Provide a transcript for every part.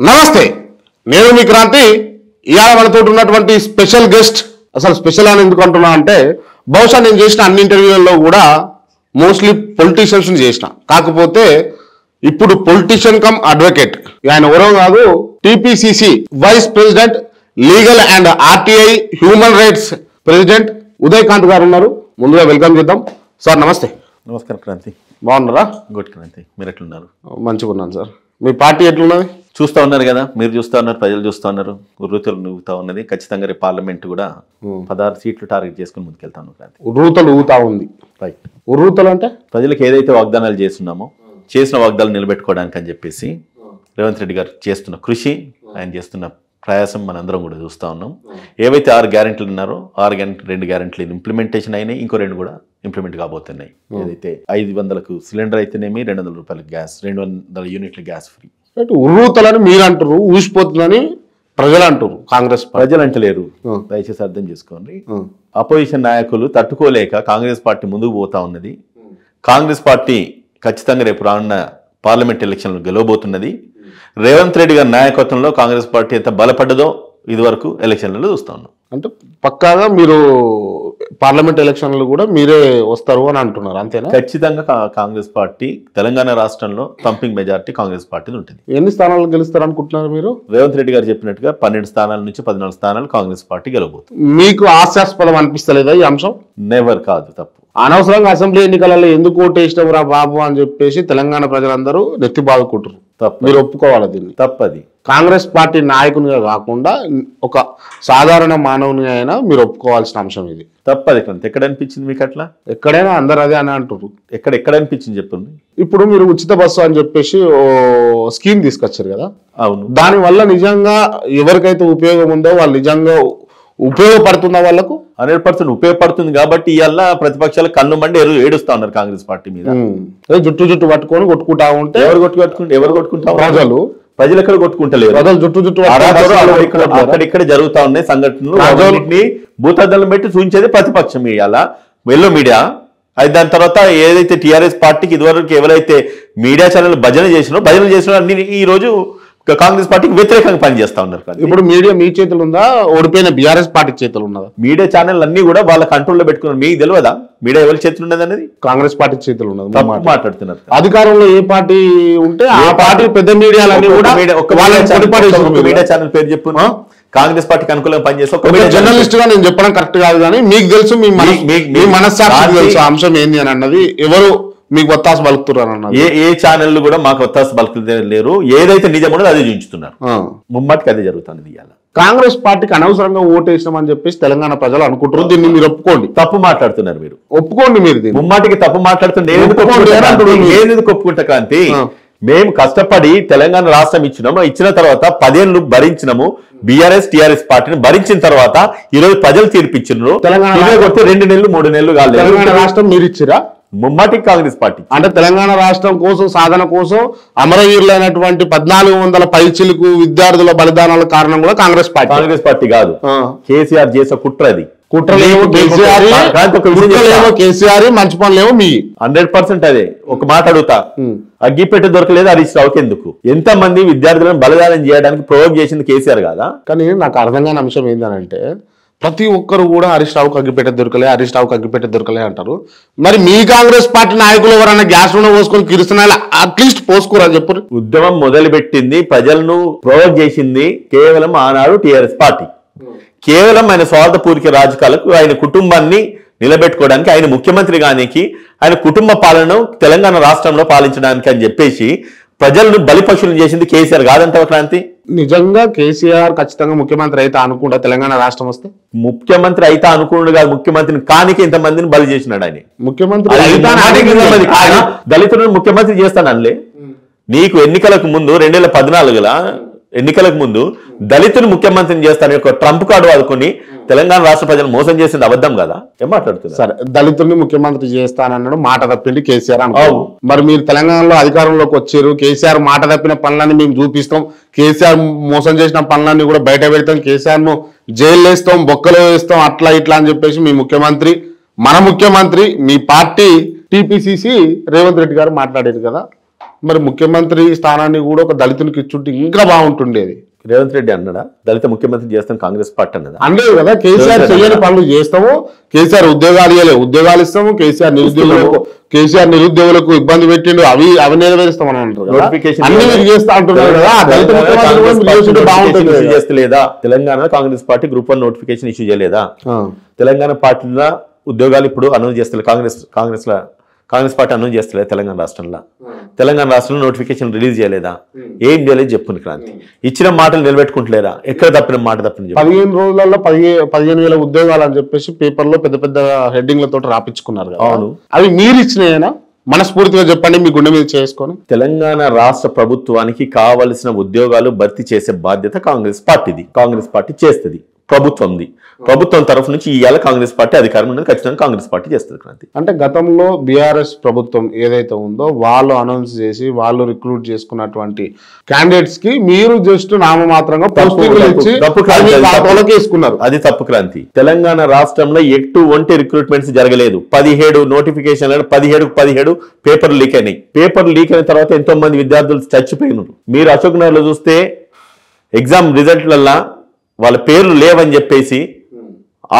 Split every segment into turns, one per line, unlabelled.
నమస్తే, నేను మీ క్రాంతి. ఇవాళ మనతో ఉన్నటువంటి స్పెషల్ గెస్ట్. అసలు స్పెషల్ అని ఎందుకు అంటున్నా అంటే, బహుశా నేను చేసిన అన్ని ఇంటర్వ్యూలలో కూడా మోస్ట్లీ పొలిటీషియన్స్ చేసిన, కాకపోతే ఇప్పుడు పొలిటీషియన్ కమ్ అడ్వకేట్. ఆయన ఎవరో కాదు, TPCC vice president, legal and RTI human rights president Udaykanth గారు ఉన్నారు. ముందుగా వెల్కమ్ చేద్దాం. సార్ నమస్తే.
నమస్కారం క్రాంతి.
బాగున్నారా?
గుడ్ క్రాంతి, మీరు ఎట్లున్నారు?
మంచిగా ఉన్నాను సార్. మీ పార్టీ ఎట్లున్నది?
చూస్తూ ఉన్నారు కదా, మీరు చూస్తూ ఉన్నారు, ప్రజలు చూస్తూ ఉన్నారు, ఉర్రూతలు ఊగుతా ఉన్నది. ఖచ్చితంగా రేపు పార్లమెంట్ కూడా 16 సీట్లు టార్గెట్ చేసుకుని ముందుకెళ్తాను క్రాంతి.
ఉర్రూతలు ఊగుతా ఉంది.
రైట్.
ఉర్రూతలు అంటే
ప్రజలకు ఏదైతే వాగ్దానాలు చేస్తున్నామో, చేసిన వాగ్దానాలు నిలబెట్టుకోవడానికి అని చెప్పేసి రేవంత్ రెడ్డి గారు చేస్తున్న కృషి, ఆయన చేస్తున్న ప్రయాసం మనందరం కూడా చూస్తూ ఉన్నాం. ఏవైతే 6 గ్యారెంటీలు ఉన్నారో 2 గ్యారెంటీలు ఇంప్లిమెంటేషన్ అయినాయి, ఇంకో 2 కూడా ఇంప్లిమెంట్ కాబోతున్నాయి. ఏదైతే 500కు సిలిండర్ అయితేనేమి, 200 రూపాయలకు గ్యాస్, 200 యూనిట్ల గ్యాస్ ఫ్రీ.
ఉర్రూతలని మీరు అంటారు, ఊసిపోతుందని ప్రజలు అంటారు. కాంగ్రెస్
ప్రజలు అంటలేరు, దయచేసి అర్థం చేసుకోండి. అపోజిషన్ నాయకులు తట్టుకోలేక కాంగ్రెస్ పార్టీ ముందుకు పోతా ఉన్నది. కాంగ్రెస్ పార్టీ ఖచ్చితంగా రేపు రానున్న పార్లమెంట్ ఎలక్షన్లు గెలవబోతున్నది. రేవంత్ రెడ్డి గారి నాయకత్వంలో కాంగ్రెస్ పార్టీ ఎంత బలపడ్డదో ఇదివరకు ఎలక్షన్లలో చూస్తా ఉన్నాం.
అంటే పక్కాగా మీరు పార్లమెంట్ ఎలక్షన్లు కూడా మీరే వస్తారు అని అంటున్నారు, అంతేనా?
ఖచ్చితంగా కాంగ్రెస్ పార్టీ తెలంగాణ రాష్ట్రంలో థంపింగ్ మెజారిటీ కాంగ్రెస్ పార్టీ ఉంటుంది.
ఎన్ని స్థానాలు గెలుస్తారు అనుకుంటున్నారు మీరు?
రేవంత్ రెడ్డి గారు చెప్పినట్టుగా 12 స్థానాల నుంచి 14 స్థానాలు కాంగ్రెస్ పార్టీ గెలవబోతుంది.
మీకు హాస్యాస్పదం అనిపిస్తలేదా ఈ అంశం?
నెవర్ కాదు, తప్పు.
అనవసరంగా అసెంబ్లీ ఎన్నికలలో ఎందుకు ఓటేసినాం రా బాబు అని చెప్పేసి తెలంగాణ ప్రజలందరూ నెత్తి బాదుకుంటారు.
తప్పు,
మీరు ఒప్పుకోవాలి దీన్ని.
తప్పది.
కాంగ్రెస్ పార్టీ నాయకునిగా కాకుండా ఒక సాధారణ మానవునిగా అయినా మీరు ఒప్పుకోవాల్సిన అంశం ఇది.
తప్పది. ఎక్కడ అనిపించింది మీకు అట్లా?
ఎక్కడైనా అందరు అదే అని అంటారు.
ఎక్కడ అనిపించింది చెప్పండి.
ఇప్పుడు మీరు ఉచిత బస్సు అని చెప్పేసి ఓ స్కీమ్ తీసుకొచ్చారు కదా.
అవును.
దానివల్ల నిజంగా ఎవరికైతే ఉపయోగం ఉందో వాళ్ళు నిజంగా ఉపయోగపడుతున్న వాళ్ళకు
100% ఉపయోగపడుతుంది. కాబట్టి ఇవాళ ప్రతిపక్షాలు కన్ను మండి ఏడుస్తా ఉన్నారు కాంగ్రెస్ పార్టీ మీద.
జుట్టు పట్టుకొని కొట్టుకుంటా ఉంటే
ఎవరు కొట్టుకుంటా?
ప్రజలు
ఎక్కడ కొట్టుకుంటలేరు.
ప్రజలు జుట్టు
అక్కడిక్కడ జరుగుతా ఉన్నాయి సంఘటనలు. అన్నింటినీ భూతద్దలం పెట్టి చూపించేది ప్రతిపక్షం ఇవాళ ఎల్లో మీడియా. అది దాని తర్వాత ఏదైతే టీఆర్ఎస్ పార్టీకి ఇదివరకు ఎవరైతే మీడియా ఛానల్ భజన చేసినా అన్ని ఈ రోజు కాంగ్రెస్ పార్టీకి వ్యతిరేకంగా పనిచేస్తా ఉన్నారు.
ఇప్పుడు మీడియా మీ చేతులు ఉందా, ఓడిపోయిన బీఆర్ఎస్ పార్టీ చేతులు ఉన్నదా?
మీడియా ఛానల్ అన్ని కూడా వాళ్ళ కంట్రోల్లో పెట్టుకున్నారు. మీకు తెలియదా మీడియా ఎవరి చేతులు ఉన్నది అనేది?
కాంగ్రెస్ పార్టీ చేతులు ఉన్నది.
మాట్లాడుతున్నారు.
అధికారంలో ఏ పార్టీ ఉంటే ఆ పార్టీ పెద్ద మీడియాలన్నీ కూడా
మీడియా ఛానల్ పేరు చెప్పు. కాంగ్రెస్ పార్టీకి అనుకూలంగా పనిచేస్తే
జర్నలిస్ట్ గా నేను చెప్పడం కరెక్ట్ కాదు, కానీ మీకు తెలుసు మీ మనస్సాక్షి తెలుసు అంశం ఏంది అని అన్నది. ఎవరు మీకు ఒత్తాసు బలుకుతున్నారు అన్నది.
ఏ ఛానల్ కూడా మాకు ఒత్తాసు బలుకులేరు. ఏదైతే నిజం ఉన్నదో అదే చూపించుతున్నారు. ముమ్మటికి అదే జరుగుతుంది. ఇవాళ
కాంగ్రెస్ పార్టీకి అనవసరంగా ఓటేసినామని చెప్పేసి తెలంగాణ ప్రజలు అనుకుంటారు. దీన్ని మీరు ఒప్పుకోండి.
తప్పు మాట్లాడుతున్నారు మీరు.
ఒప్పుకోండి. మీరు
ముమ్మాటికి తప్పు మాట్లాడుతున్నారు. నేను ఒప్పుకుంటా క్రాంతి. మేము కష్టపడి తెలంగాణ రాష్ట్రం ఇచ్చిన తర్వాత 10 ఏళ్ళు భరించినాము. బీఆర్ఎస్ టీఆర్ఎస్ పార్టీని భరించిన తర్వాత ఈరోజు ప్రజలు తీర్పిచ్చినారు. తెలంగాణ 2 నెలలు 3 నెలలు కాలేదు.
తెలంగాణ రాష్ట్రం మీరు ఇచ్చిరా?
ముమ్మాటికి కాంగ్రెస్ పార్టీ.
అంటే తెలంగాణ రాష్ట్రం కోసం సాధన కోసం అమరవీరులైనటువంటి 1400 పైచిలకు విద్యార్థుల బలిదానాల కారణం కూడా కాంగ్రెస్ పార్టీ కాదు.
కేసీఆర్ చేసే కుట్ర. అది
కుట్రలేమో కేసీఆర్, మంచి పనులేమో మీ.
100% అదే. ఒక మాట అడుగుతా, అగ్గిపెట్ట దొరకలేదు హరీష్ రావుకి ఎందుకు? ఎంత మంది విద్యార్థులను బలిదానం చేయడానికి ప్రయోగం చేసింది కేసీఆర్ కాదా?
కానీ నాకు అర్థం కాని అంశం ఏంటంటే, ప్రతి ఒక్కరు కూడా హరీష్ రావుకి అగ్గిపెట్ట దొరకలే అంటారు. మరి మీ కాంగ్రెస్ పార్టీ నాయకులు ఎవరన్నా గ్యాస్ రూమ్ పోసుకొని కిరుస్తున్నాయి అట్లీస్ట్ పోసుకోరని చెప్పారు.
ఉద్యమం మొదలుపెట్టింది, ప్రజలను ప్రయోగం చేసింది కేవలం ఆనాడు టీఆర్ఎస్ పార్టీ. కేవలం ఆయన స్వార్థపూరిక రాజకీయాలకు, ఆయన కుటుంబాన్ని నిలబెట్టుకోవడానికి, ఆయన ముఖ్యమంత్రి గానికి, ఆయన కుటుంబ పాలనను తెలంగాణ రాష్ట్రంలో పాలించడానికి అని చెప్పేసి ప్రజలను బలిపక్షులను చేసింది కేసీఆర్ కాదంటావా క్రాంతి?
నిజంగా కేసీఆర్ ఖచ్చితంగా ముఖ్యమంత్రి అయితే అనుకుంటా తెలంగాణ రాష్ట్రం వస్తే?
ముఖ్యమంత్రి అయితే అనుకున్నాడు కాదు, ముఖ్యమంత్రిని కానికి ఇంతమందిని బలి చేసినాడు ఆయన.
ముఖ్యమంత్రి
దళితులను ముఖ్యమంత్రి చేస్తానలే. నీకు ఎన్నికలకు ముందు 2014 ఎన్నికలకు ముందు దళితులు ముఖ్యమంత్రిని చేస్తాను ఒక ట్రంప్ కార్డు వాడుకొని తెలంగాణ రాష్ట్ర ప్రజలు మోసం చేసింది అబద్ధం కదా? ఏం మాట్లాడుతుంది?
సరే, దళితుల్ని ముఖ్యమంత్రి చేస్తానన్నాడు, మాట తప్పిండి కేసీఆర్ అన్నాడు. మరి మీరు తెలంగాణలో అధికారంలోకి వచ్చారు, కేసీఆర్ మాట తప్పిన పనులన్నీ మేము చూపిస్తాం, కేసీఆర్ మోసం చేసిన పనులన్నీ కూడా బయట పెడతాం, కేసీఆర్ ను జైలు వేస్తాం, బొక్కలో వేస్తాం, అట్లా ఇట్లా అని చెప్పేసి మీ ముఖ్యమంత్రి, మన ముఖ్యమంత్రి, మీ పార్టీ టీపీసీసీ రేవంత్ రెడ్డి గారు మాట్లాడారు కదా. మరి ముఖ్యమంత్రి స్థానాన్ని కూడా ఒక దళితునికి ఇచ్చుంటే ఇంకా బాగుంటుండేది.
రేవంత్ రెడ్డి అన్నాడా దళిత ముఖ్యమంత్రి చేస్తాం కాంగ్రెస్ పార్టీ అన్నదా?
అనలేదు కదా. కేసీఆర్ చేయని పనులు చేస్తాము, కేసీఆర్ ఉద్యోగాలు ఇవ్వలేదు, ఉద్యోగాలు ఇస్తాము, కేసీఆర్ నిరుద్యోగులకు ఇబ్బంది పెట్టిండు, అవి నెరవేరుస్తామని అంటారు.
నోటిఫికేషన్
అన్ని మీరు చేస్తా అంటున్నారు కదా. దళిత ముఖ్యమంత్రి బాగుంటుంది
చేస్తలేదా? Telangana Congress party group 1 notification issue చేయలేదా? తెలంగాణ పార్టీలో ఉద్యోగాలు ఇప్పుడు అనౌన్స్ చేస్తలేదు. కాంగ్రెస్ పార్టీ అనౌన్స్ చేస్తలేదు తెలంగాణ రాష్ట్రంలో. తెలంగాణ రాష్ట్రంలో నోటిఫికేషన్ రిలీజ్ చేయలేదా? ఏం చేయలేదు చెప్పుని క్రాంతి. ఇచ్చిన మాటలు నిలబెట్టుకుంటలేరా? ఎక్కడ తప్పిన మాట తప్పిన
15 రోజులలో 15,000 ఉద్యోగాలు అని చెప్పేసి పేపర్లో పెద్ద పెద్ద హెడ్డింగ్లతో రాపించుకున్నారు కదా.
అవును,
అవి మీరు ఇచ్చినాయేనా? మనస్ఫూర్తిగా చెప్పండి, మీ గుండె మీద చేసుకొని.
తెలంగాణ రాష్ట్ర ప్రభుత్వానికి కావలసిన ఉద్యోగాలు భర్తీ చేసే బాధ్యత కాంగ్రెస్ పార్టీది. కాంగ్రెస్ పార్టీ చేస్తుంది. ప్రభుత్వం తరఫు నుంచి ఇవాళ కాంగ్రెస్ పార్టీ అధికారం ఉన్నది, ఖచ్చితంగా కాంగ్రెస్ పార్టీ చేస్తుంది క్రాంతి.
అంటే గతంలో బీఆర్ఎస్ ప్రభుత్వం ఏదైతే ఉందో వాళ్ళు అనౌన్స్ చేసి వాళ్ళు రిక్రూట్ చేసుకున్నటువంటి క్యాండిడేట్స్ కి మీరు జస్ట్ నామమాత్రంగా వేసుకున్నారు.
అది తప్పు క్రాంతి. తెలంగాణ రాష్ట్రంలో ఎటువంటి రిక్రూట్మెంట్స్ జరగలేదు. 17 నోటిఫికేషన్లు 17 పేపర్లు లీక్ అయినాయి. పేపర్లు లీక్ అయిన తర్వాత ఎంతో మంది విద్యార్థులు చచ్చిపోయినారు. మీరు అశోక్ నగర్లో చూస్తే ఎగ్జామ్ రిజల్ట్లల్లా వాళ్ళ పేర్లు లేవని చెప్పేసి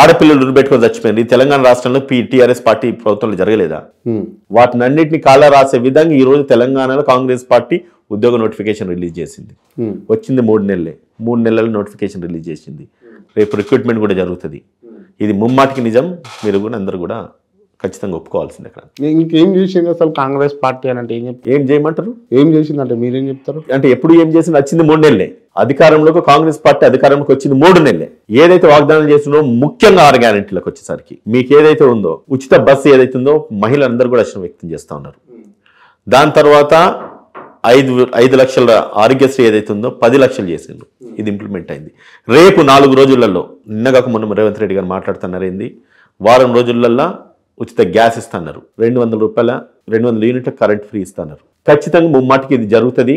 ఆడపిల్లలు పెట్టుకొని చచ్చిపోయింది. తెలంగాణ రాష్ట్రంలో టీఆర్ఎస్ పార్టీ ప్రభుత్వంలో జరగలేదా? వాటిని అన్నింటినీ కాళ్ళ రాసే విధంగా ఈ రోజు తెలంగాణలో కాంగ్రెస్ పార్టీ ఉద్యోగ నోటిఫికేషన్ రిలీజ్ చేసింది. వచ్చింది 3 నెలలు నోటిఫికేషన్ రిలీజ్ చేసింది. రేపు రిక్రూట్మెంట్ కూడా జరుగుతుంది. ఇది ముమ్మాటికి నిజం. మీరు కూడా అందరూ కూడా ఖచ్చితంగా ఒప్పుకోవాల్సిందే. అక్కడ
ఇంకేం చేసింది అసలు కాంగ్రెస్ పార్టీ అని అంటే
ఏం చేయమంటారు?
ఏం చేసిందంటే మీరేం చెప్తారు?
అంటే ఎప్పుడు ఏం చేసింది? వచ్చింది 3 నెలలే అధికారంలోకి. కాంగ్రెస్ పార్టీ అధికారంలోకి వచ్చింది 3 నెలలే. ఏదైతే వాగ్దానం చేస్తుందో ముఖ్యంగా 6 గ్యారెంటీలకు వచ్చేసరికి మీకు ఏదైతే ఉందో ఉచిత బస్సు ఏదైతే ఉందో మహిళలందరూ కూడా హర్షం వ్యక్తం చేస్తూ ఉన్నారు. దాని తర్వాత 5 లక్షల ఆరోగ్యశ్రీ ఏదైతే ఉందో 10 లక్షలు చేసిండ్రు. ఇది ఇంప్లిమెంట్ అయింది. రేపు 4 రోజులలో నిన్నగాక మొన్న రేవంత్ రెడ్డి గారు మాట్లాడుతున్నారు ఏంది, వారం రోజులల్లో ఉచిత గ్యాస్ ఇస్తున్నారు. 200 యూనిట్ల కరెంట్ ఫ్రీ ఇస్తున్నారు. ఖచ్చితంగా ముమ్మాటికి ఇది జరుగుతుంది.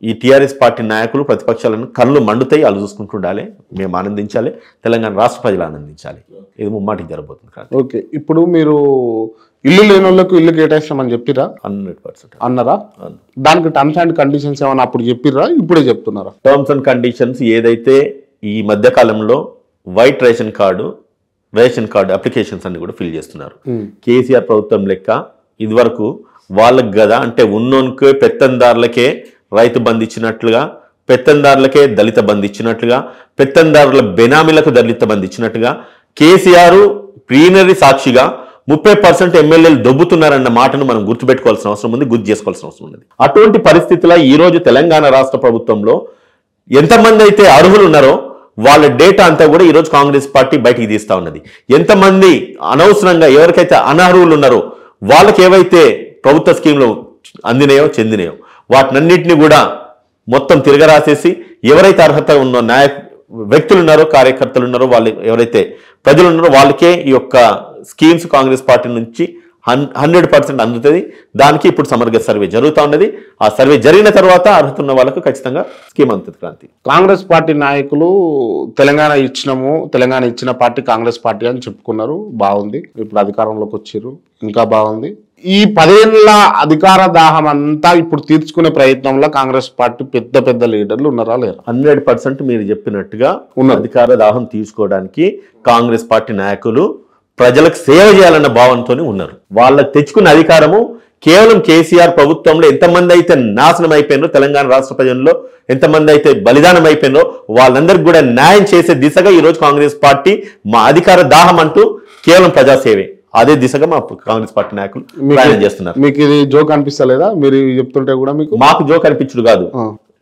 ఈ టీఆర్ఎస్ పార్టీ నాయకులు ప్రతిపక్షాలను కళ్ళు మండుతాయి, వాళ్ళు చూసుకుంటుండాలి. మేము ఆనందించాలి, తెలంగాణ రాష్ట్ర ప్రజలు ఆనందించాలి. ఇది ముమ్మాటికి జరగబోతుంది.
ఓకే, ఇప్పుడు మీరు ఇల్లు లేని వాళ్ళకు ఇల్లు కేటాయిస్తామని చెప్పిరా?
100%
అన్నారా? దానికి టర్మ్స్ అండ్ కండిషన్స్ ఏమన్నా అప్పుడు చెప్పిర్రా, ఇప్పుడే చెప్తున్నారా?
టర్మ్స్ అండ్ కండిషన్స్ ఏదైతే ఈ మధ్య కాలంలో వైట్ రేషన్ కార్డు అప్లికేషన్స్ అన్ని కూడా ఫిల్ చేస్తున్నారు. కేసీఆర్ ప్రభుత్వం లెక్క ఇదివరకు వాళ్ళకి కదా అంటే ఉన్నోనికే పెత్తందారులకే రైతు బంధు ఇచ్చినట్లుగా, పెత్తందారులకే దళిత బంధు ఇచ్చినట్లుగా, పెత్తందారుల బెనామీలకు దళిత బంధు ఇచ్చినట్టుగా కేసీఆర్ ప్లీనరీ సాక్షిగా 30% ఎమ్మెల్యేలు దొబ్బుతున్నారన్న మాటను మనం గుర్తుపెట్టుకోవాల్సిన అవసరం ఉంది, గుర్తు చేసుకోవాల్సిన అవసరం ఉంది. అటువంటి పరిస్థితుల్లో ఈ రోజు తెలంగాణ రాష్ట్ర ప్రభుత్వంలో ఎంతమంది అయితే అర్హులు ఉన్నారో వాళ్ళ డేటా అంతా కూడా ఈరోజు కాంగ్రెస్ పార్టీ బయటికి తీస్తా ఉన్నది. ఎంతమంది అనవసరంగా ఎవరికైతే అనర్హులు ఉన్నారో వాళ్ళకి ఏవైతే ప్రభుత్వ స్కీమ్లు అందినాయో చెందినాయో వాటినన్నింటినీ కూడా మొత్తం తిరగరాసేసి ఎవరైతే అర్హత ఉన్న వ్యక్తులు ఉన్నారో, కార్యకర్తలు ఉన్నారో, వాళ్ళు ఎవరైతే ప్రజలు ఉన్నారో వాళ్ళకే ఈ యొక్క స్కీమ్స్ కాంగ్రెస్ పార్టీ నుంచి 100% అందుతుంది. దానికి ఇప్పుడు సమగ్ర సర్వే జరుగుతూ ఉన్నది. ఆ సర్వే జరిగిన తర్వాత అర్హత ఉన్న వాళ్ళకు ఖచ్చితంగా స్కీమ్ అందుతుంది. క్రాంతి,
కాంగ్రెస్ పార్టీ నాయకులు తెలంగాణ ఇచ్చిన పార్టీ కాంగ్రెస్ పార్టీ అని చెప్పుకున్నారు, బాగుంది. ఇప్పుడు అధికారంలోకి వచ్చారు, ఇంకా బాగుంది. ఈ 10 ఏళ్ల అధికార దాహం అంతా ఇప్పుడు తీర్చుకునే ప్రయత్నంలో కాంగ్రెస్ పార్టీ పెద్ద లీడర్లు ఉన్నారా లేరా?
100% మీరు చెప్పినట్టుగా ఉన్న అధికార దాహం తీర్చుకోవడానికి కాంగ్రెస్ పార్టీ నాయకులు ప్రజలకు సేవ చేయాలన్న భావనతో ఉన్నారు. వాళ్ళకి తెచ్చుకున్న అధికారము కేవలం కేసీఆర్ ప్రభుత్వంలో ఎంతమంది అయితే నాశనం అయిపోయినో, తెలంగాణ రాష్ట్ర ప్రజల్లో ఎంతమంది అయితే బలిదానం అయిపోయినో వాళ్ళందరికీ కూడా న్యాయం చేసే దిశగా ఈరోజు కాంగ్రెస్ పార్టీ మా అధికార దాహం అంటూ కేవలం ప్రజాసేవే అదే దిశగా మా కాంగ్రెస్ పార్టీ నాయకులు ప్రయాణం చేస్తున్నారు.
మీకు ఇది జోక్ అనిపిస్తలేదా? మీరు చెప్తుంటే కూడా మాకు
జోక్ అనిపించడు కాదు,